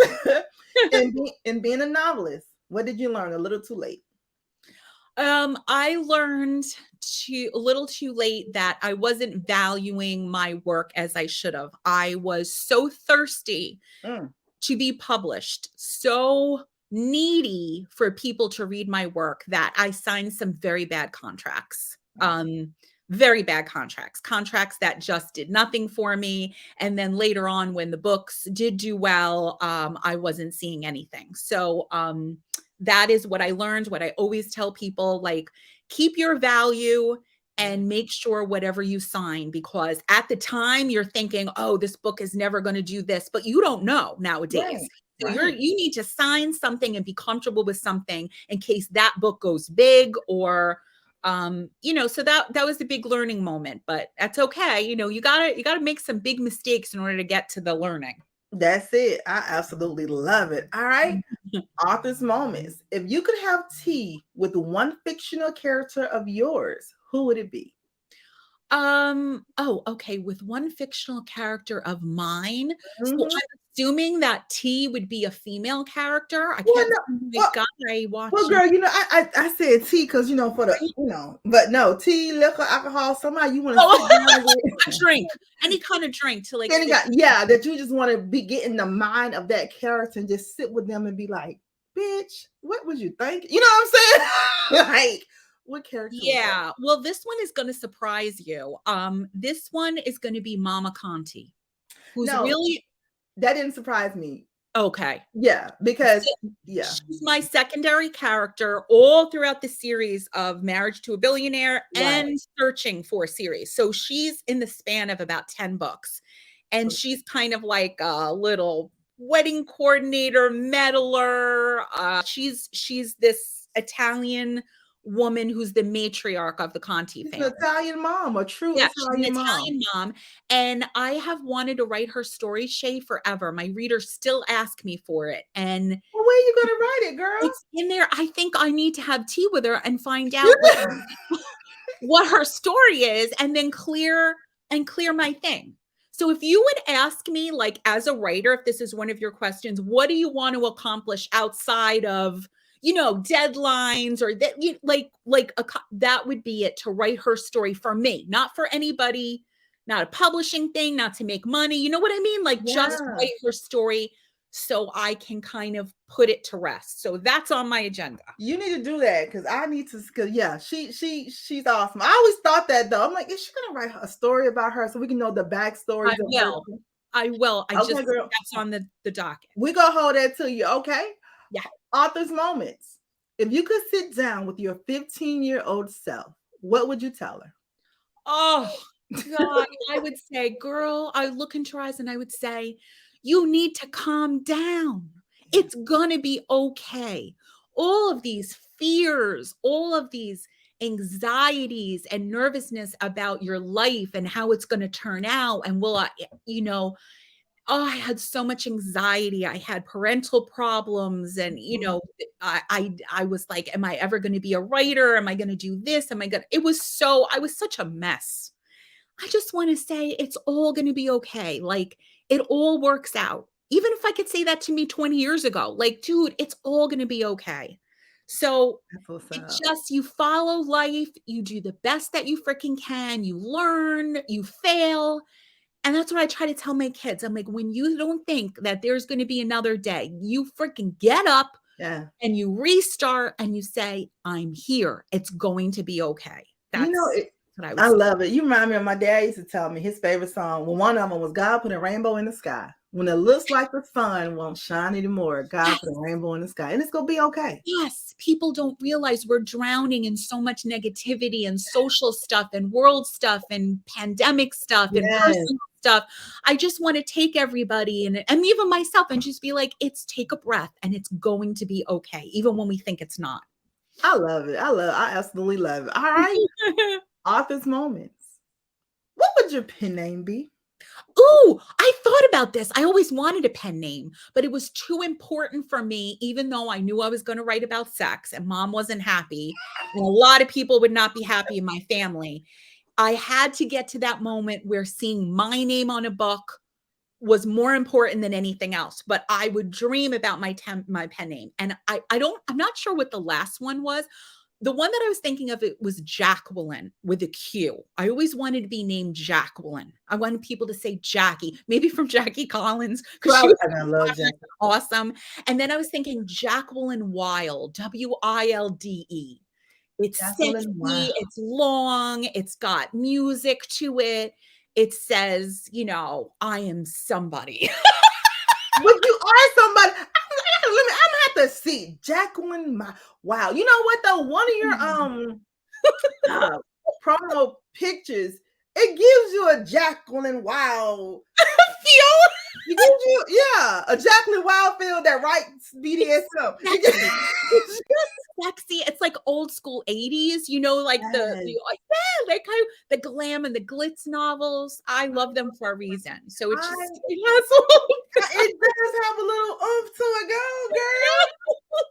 and being a novelist, what did you learn a little too late? I learned a little too late that I wasn't valuing my work as I should have. I was so thirsty to be published, so needy for people to read my work that I signed some very bad contracts. Very bad contracts that just did nothing for me. And then later on, when the books did do well, I wasn't seeing anything. So that is what I learned, what I always tell people, like, keep your value and make sure whatever you sign, because at the time you're thinking, oh, this book is never going to do this, but you don't know nowadays. Right. So you need to sign something and be comfortable with something in case that book goes big or so that was a big learning moment, but that's okay. You gotta make some big mistakes in order to get to the learning. That's it. I absolutely love it. All right. Author's moments. If you could have tea with one fictional character of yours, who would it be? Okay. With one fictional character of mine. So I'm assuming that T would be a female character. I can't guy watching. Well, girl, I said tea because for the but no, tea, liquor, alcohol, somebody you want to a drink, any kind of drink to like that you just want to be getting the mind of that character and just sit with them and be like, bitch, what was you thinking? You know what I'm saying? Like, what character? Yeah. Well, this one is going to surprise you. This one is going to be Mama Conti, who's really. That didn't surprise me. Okay. Yeah, because she's my secondary character all throughout the series of Marriage to a Billionaire and Searching for a series. So she's in the span of about 10 books, and she's kind of like a little wedding coordinator, meddler. She's this Italian woman who's the matriarch of the Conti family. An Italian mom, a true Italian mom. And I have wanted to write her story, Shay, forever. My readers still ask me for it. And where are you going to write it, girl? It's in there. I think I need to have tea with her and find out what her story is, and then clear my thing. So if you would ask me, like, as a writer, if this is one of your questions, what do you want to accomplish outside of deadlines or that, that would be it, to write her story for me, not for anybody, not a publishing thing, not to make money. You know what I mean? Like, just write her story so I can kind of put it to rest. So that's on my agenda. You need to do that because I need to. Because she's awesome. I always thought that though. I'm like, is she gonna write a story about her so we can know the backstory? I will. That's on the docket. We gonna hold that to you, okay? Yeah. Author's moments. If you could sit down with your 15-year-old self, what would you tell her? Oh, God. I would say, girl, I would look into her eyes and I would say, you need to calm down. It's going to be okay. All of these fears, all of these anxieties and nervousness about your life and how it's going to turn out. And I had so much anxiety. I had parental problems. And, I was like, am I ever going to be a writer? Am I going to do this? I was such a mess. I just want to say it's all going to be okay. Like, it all works out. Even if I could say that to me 20 years ago, like, dude, it's all going to be okay. So it's just, you follow life. You do the best that you freaking can. You learn, you fail. And that's what I try to tell my kids. I'm like, when you don't think that there's going to be another day, you freaking get up and you restart and you say, I'm here. It's going to be okay. That's what I love it. You remind me of my dad used to tell me his favorite song. Well, one of them was God Put a Rainbow in the Sky. When it looks like the sun won't shine anymore, God put a rainbow in the sky, and it's going to be okay. Yes. People don't realize we're drowning in so much negativity and social stuff and world stuff and pandemic stuff and personal stuff. stuff. I just want to take everybody and even myself and just be like, it's take a breath and it's going to be okay, even when we think it's not. I love it. I absolutely love it. All right. Author's moments. What would your pen name be? Ooh, I thought about this. I always wanted a pen name, but it was too important for me, even though I knew I was going to write about sex and mom wasn't happy. And a lot of people would not be happy in my family. I had to get to that moment where seeing my name on a book was more important than anything else. But I would dream about my pen name. And I'm not sure what the last one was. The one that I was thinking of, it was Jacqueline with a Q. I always wanted to be named Jacqueline. I wanted people to say Jackie, maybe from Jackie Collins, because she was awesome. And then I was thinking Jacqueline Wilde, Wilde. It's sexy, it's long, it's got music to it. It says, I am somebody. But you are somebody. I'm gonna have to see Jacqueline. Wow. You know what though? One of your promo pictures, it gives you a Jacqueline Wild feel. It gives you, a Jacqueline Wild feel that writes BDSM. It's just sexy. It's like old school 80s, like like the glam and the glitz novels. I love them for a reason. So it does have a little oomph to it, girl.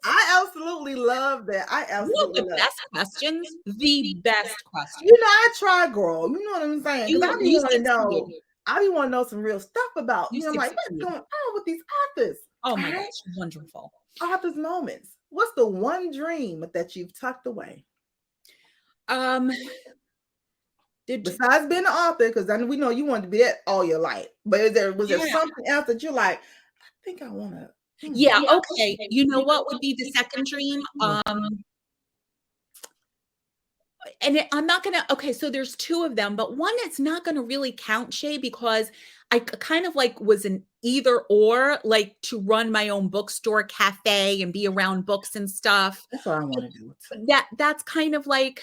I absolutely love that. The best questions. I try, girl. You know what I'm saying? Because I be want to know. I be want to know some real stuff about. I'm like, what's going on with these authors? Oh my gosh, wonderful. Authors' moments. What's the one dream that you've tucked away? Besides being an author, because we know you wanted to be that all your life. But was there something else that you're like, I think I want to? Yeah, okay. You know what would be the second dream? And I'm not going to, okay, so there's two of them, but one that's not going to really count, Shay, because I kind of was an either or, like to run my own bookstore cafe and be around books and stuff. That's what I want to do. That's kind of like,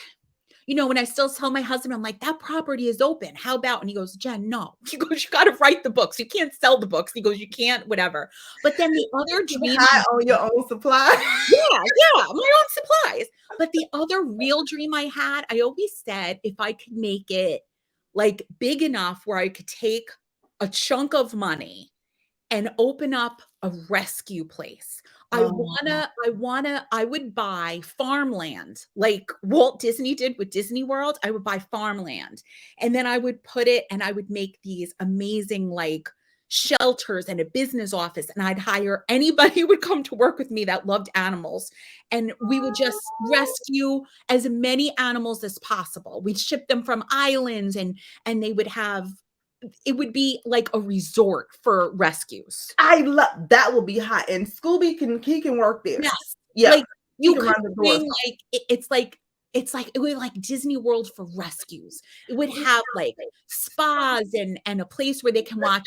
when I still tell my husband, I'm like, that property is open. How about? And he goes, Jen, no. He goes, you got to write the books. You can't sell the books. He goes, you can't, whatever. But then the other dream. On your own supply. Yeah, my own supplies. But the other real dream I had, I always said, if I could make it like big enough where I could take a chunk of money and open up a rescue place. I would buy farmland like Walt Disney did with Disney World. I would buy farmland and then I would put it and I would make these amazing like shelters and a business office. And I'd hire anybody who would come to work with me that loved animals. And we would just rescue as many animals as possible. We'd ship them from islands and they would have, it would be like a resort for rescues. I love that. Will be hot, and Scooby can work there. Yes, yeah. Like you could bring it's like it would like Disney World for rescues. It would have like spas and a place where they can watch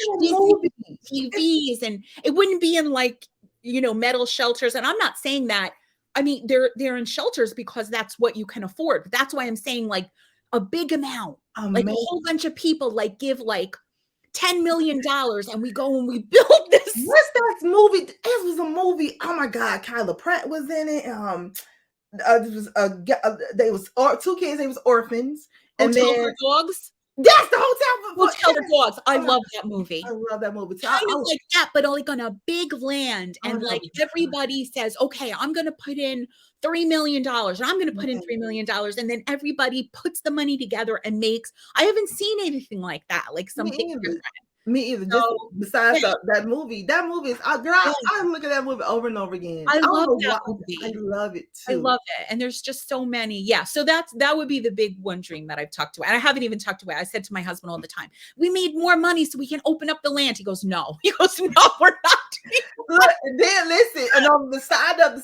TVs, and it wouldn't be in like metal shelters. And I'm not saying that. I mean, they're in shelters because that's what you can afford. But that's why I'm saying like a big amount. Like a whole bunch of people like give like $10 million and we go and we build this. What's that movie? It was a movie. Oh my God, Kyla Pratt was in it. They was two kids. They was orphans. And Hotel for Dogs. That's the Hotel for Dogs. I love that movie. I love that movie. Kind of like that, but like on a big land, and like everybody says, "Okay, I'm going to put in $3 million, and I'm going to put in $3 million," and then everybody puts the money together and makes. I haven't seen anything like that, like something different. Me either. Just besides that movie is girl. I look at that movie over and over again. I love that movie. I love it too. I love it, and there's just so many. Yeah, so that would be the big one dream that I've tucked away. And I haven't even tucked away. I said to my husband all the time, "We need more money so we can open up the land." He goes, "No." He goes, "No, we're not." Look, then listen, and on the side of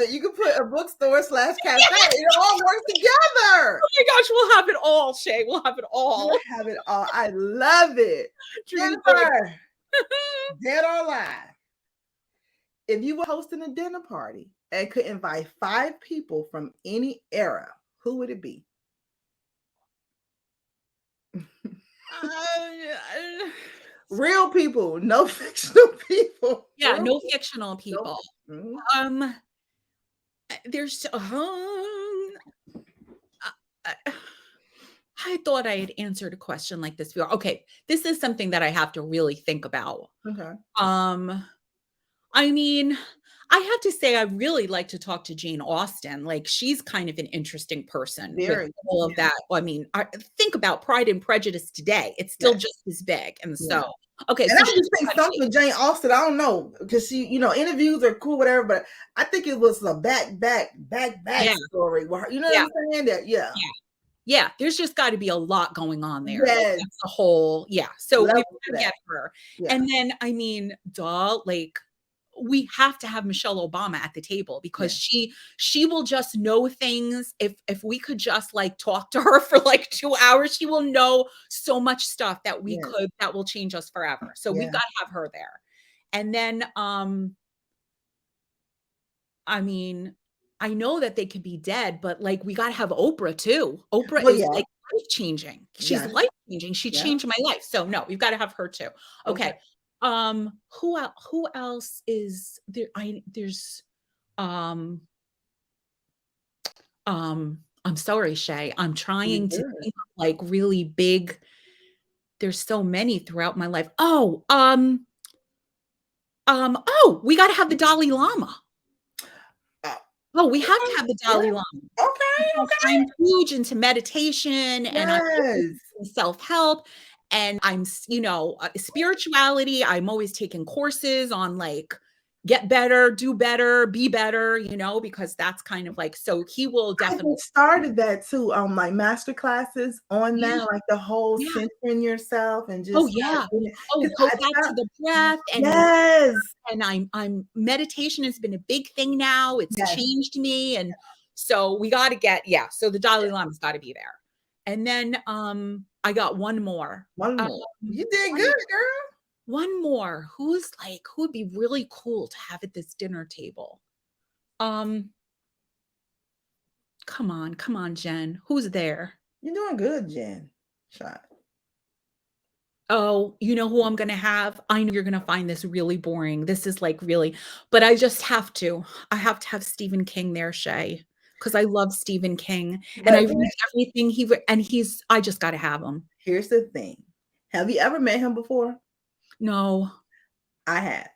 it, you can put a bookstore / cafe. It all works together. Oh my gosh, we'll have it all, Shay. We'll have it all. We'll have it all. I love it. Jennifer, dead or alive, if you were hosting a dinner party and could invite 5 people from any era, who would it be? Real people, no fictional people. Yeah, Real no fictional people. Mhm. There's I thought I had answered a question like this before. Okay, this is something that I have to really think about. Okay. I mean, I have to say I really like to talk to Jane Austen. Like, she's kind of an interesting person with Very. all of that. I mean, think about Pride and Prejudice today. It's still Yes. just as big. And Yeah. so, okay, And so I just think something with Jane Austen, I don't know, because she, interviews are cool, whatever, but I think it was a back yeah, story. With her, you know yeah, what I'm saying? That, yeah. yeah. There's just got to be a lot going on there. Like, Yes. that's the whole, yeah. So Level we've to got to that. get her. Yeah. And then, I mean, like, we have to have Michelle Obama at the table because she will just know things. If we could just like talk to her for like 2 hours, she will know so much stuff that that will change us forever. So we've got to have her there. And then I mean, I know that they could be dead, but like we got to have Oprah too. Oprah is like life-changing. She's life-changing. She changed my life. So no, we've got to have her too. Okay. Who else is there? There's I'm sorry, Shay. I'm trying to think of like really big. There's so many throughout my life. We got to have the Dalai Lama. Oh, we have to have the Dalai Lama. Okay. I'm huge into meditation and I'm self-help. And I'm, spirituality. I'm always taking courses on like get better, do better, be better, because that's kind of like, so he will definitely. I started that too, like master classes on that, like the whole centering yourself and just. Oh yeah. Go back to the breath. And and I'm meditation has been a big thing now. It's changed me. And so we got to get, so the Dalai Lama's got to be there. And then I got one more. You did good, girl. One more. Who would be really cool to have at this dinner table? Come on, Jen. Who's there? You're doing good, Jen. Shot. Oh, you know who I'm going to have? I know you're going to find this really boring. This is like really, but I just have to. I have to have Stephen King there, Shay, because I love Stephen King and I read everything I just got to have him. Here's the thing. Have you ever met him before? No. I have.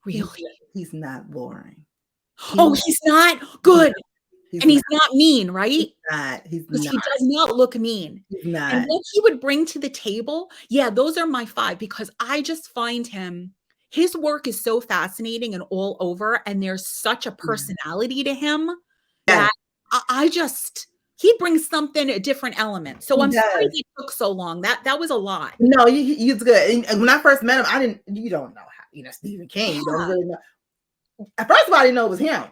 Really? He's not boring. He's not? Good. He's not mean, right? He's not. He does not look mean. He's not. And what he would bring to the table, those are my 5 because I just find his work is so fascinating and all over, and there's such a personality to him that he brings something, a different element. So I'm sorry it took so long. That was a lot. No, he's good. And when I first met him, you don't know how, Stephen King. You don't really know. First of all, I didn't know it was him.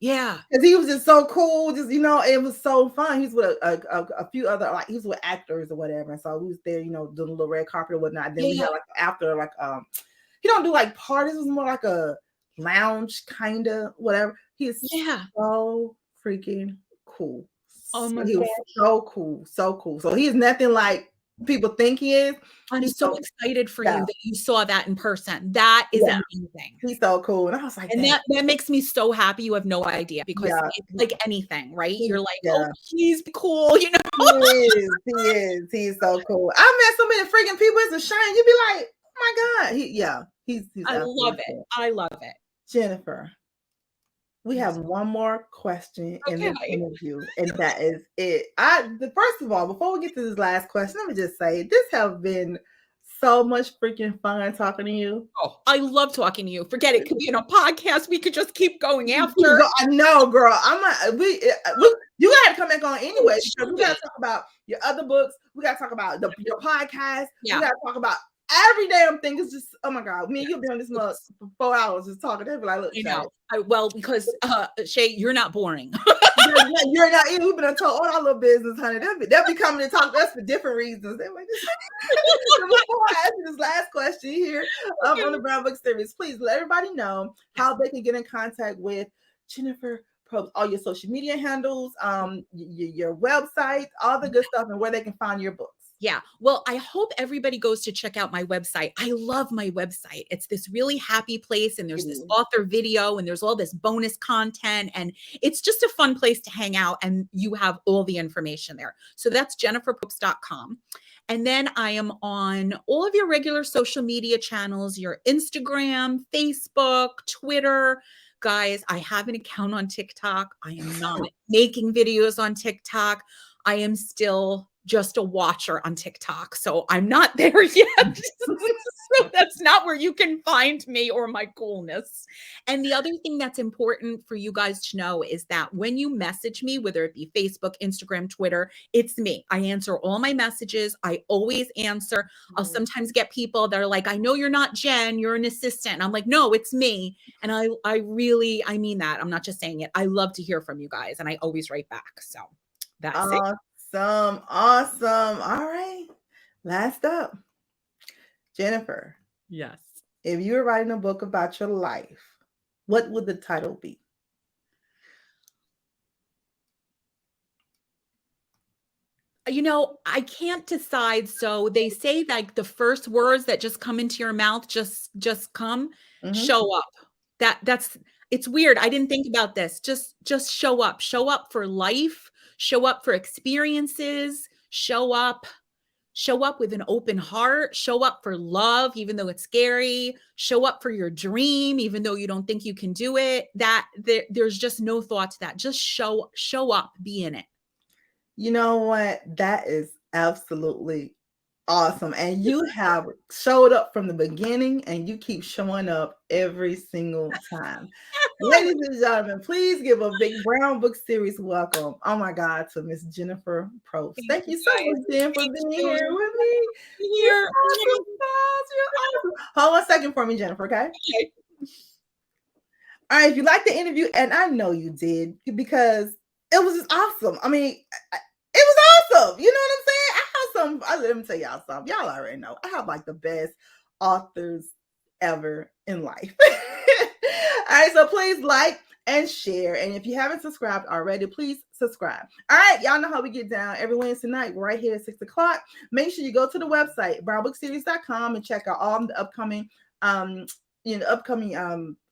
Yeah. Because he was just so cool. Just, it was so fun. He's with a few other, like, he was with actors or whatever. And so we was there, doing a little red carpet or whatnot. Then we had like after, like, he don't do like parties. It was more like a lounge kind of whatever. He is so freaking cool. Oh my God. He was so cool. So cool. So he is nothing like people think he is. I'm so excited for you that you saw that in person. That is amazing. He's so cool. And I was like, and that makes me so happy. You have no idea because it's like anything, right? You're like, oh, he's cool, He is. He's so cool. I met so many freaking people. It's a shame. You'd be like, oh my God. He's I love it. Cool. I love it. Jennifer, we have one more question in this interview, and that is it. First of all, before we get to this last question, let me just say this has been so much freaking fun talking to you. Oh, I love talking to you. Forget it could be in a podcast. We could just keep going after. I know, girl. You gotta come back on anyway because we gotta talk about your other books. We gotta talk about your podcast. Yeah. We gotta talk about every damn thing. Is just, oh my God, me and you'll be on this month for 4 hours just talking. They'll be like, look, well, because Shay, you're not boring. You're not. We've been told all our little business, honey. They'll be coming to talk to us for different reasons. They're like, before I ask you this last question here on the Brown Book Series, please let everybody know how they can get in contact with Jennifer Probst, all your social media handles, your website, all the good stuff, and where they can find your books. Yeah. Well, I hope everybody goes to check out my website. I love my website. It's this really happy place, and there's this author video, and there's all this bonus content, and it's just a fun place to hang out, and you have all the information there. So that's jenniferprobst.com. And then I am on all of your regular social media channels, your Instagram, Facebook, Twitter. Guys, I have an account on TikTok. I am not making videos on TikTok. I am still just a watcher on TikTok. So I'm not there yet. So that's not where you can find me or my coolness. And the other thing that's important for you guys to know is that when you message me, whether it be Facebook, Instagram, Twitter, it's me. I answer all my messages. I always answer. I'll sometimes get people that are like, I know you're not Jen, you're an assistant. And I'm like, no, it's me. And I mean that. I'm not just saying it. I love to hear from you guys, and I always write back. So that's it. Awesome. All right. Last up, Jennifer. Yes. If you were writing a book about your life, what would the title be? You know, I can't decide. So they say like the first words that just come into your mouth, just come, show up. That's it's weird. I didn't think about this. Just show up for life, show up for experiences, show up with an open heart, show up for love, even though it's scary, show up for your dream, even though you don't think you can do it. There's just no thought to that. Just show up, be in it. You know what? That is absolutely awesome. And you have showed up from the beginning, and you keep showing up every single time. Ladies and gentlemen, please give a big Brown Book Series welcome, oh my God, to Miss Jennifer Probst. Thank you so much, Jen, for being here with me. You're awesome. You're awesome. Hold on a second for me, Jennifer, okay? All right, if you liked the interview, and I know you did, because it was just awesome. I mean, it was awesome. You know what I'm saying? Let me tell y'all something. Y'all already know. I have like the best authors ever in life. All right, so please like and share. And if you haven't subscribed already, please subscribe. All right, y'all know how we get down every Wednesday night. We're right here at 6 o'clock. Make sure you go to the website, brownbookseries.com, and check out all the upcoming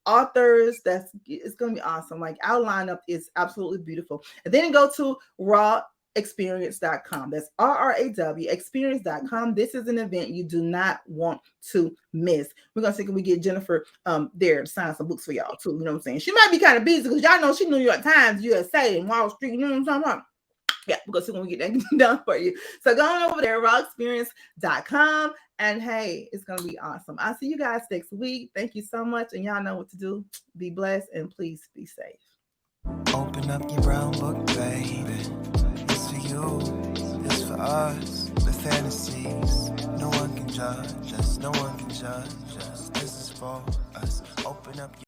authors. It's gonna be awesome. Like our lineup is absolutely beautiful. And then go to rawexperience.com. That's RRAW experience.com. This is an event you do not want to miss. We're gonna see if we get Jennifer there to sign some books for y'all too. You know what I'm saying? She might be kind of busy because y'all know she New York Times, USA, and Wall Street. You know what I'm talking about? Yeah, we're gonna see when we get that done for you. So go on over there, rawexperience.com. And hey, it's going to be awesome. I'll see you guys next week. Thank you so much. And y'all know what to do. Be blessed and please be safe. Open up your brown book, baby. It's for you, it's for us. The fantasies, no one can judge us. No one can judge us. This is for us. Open up your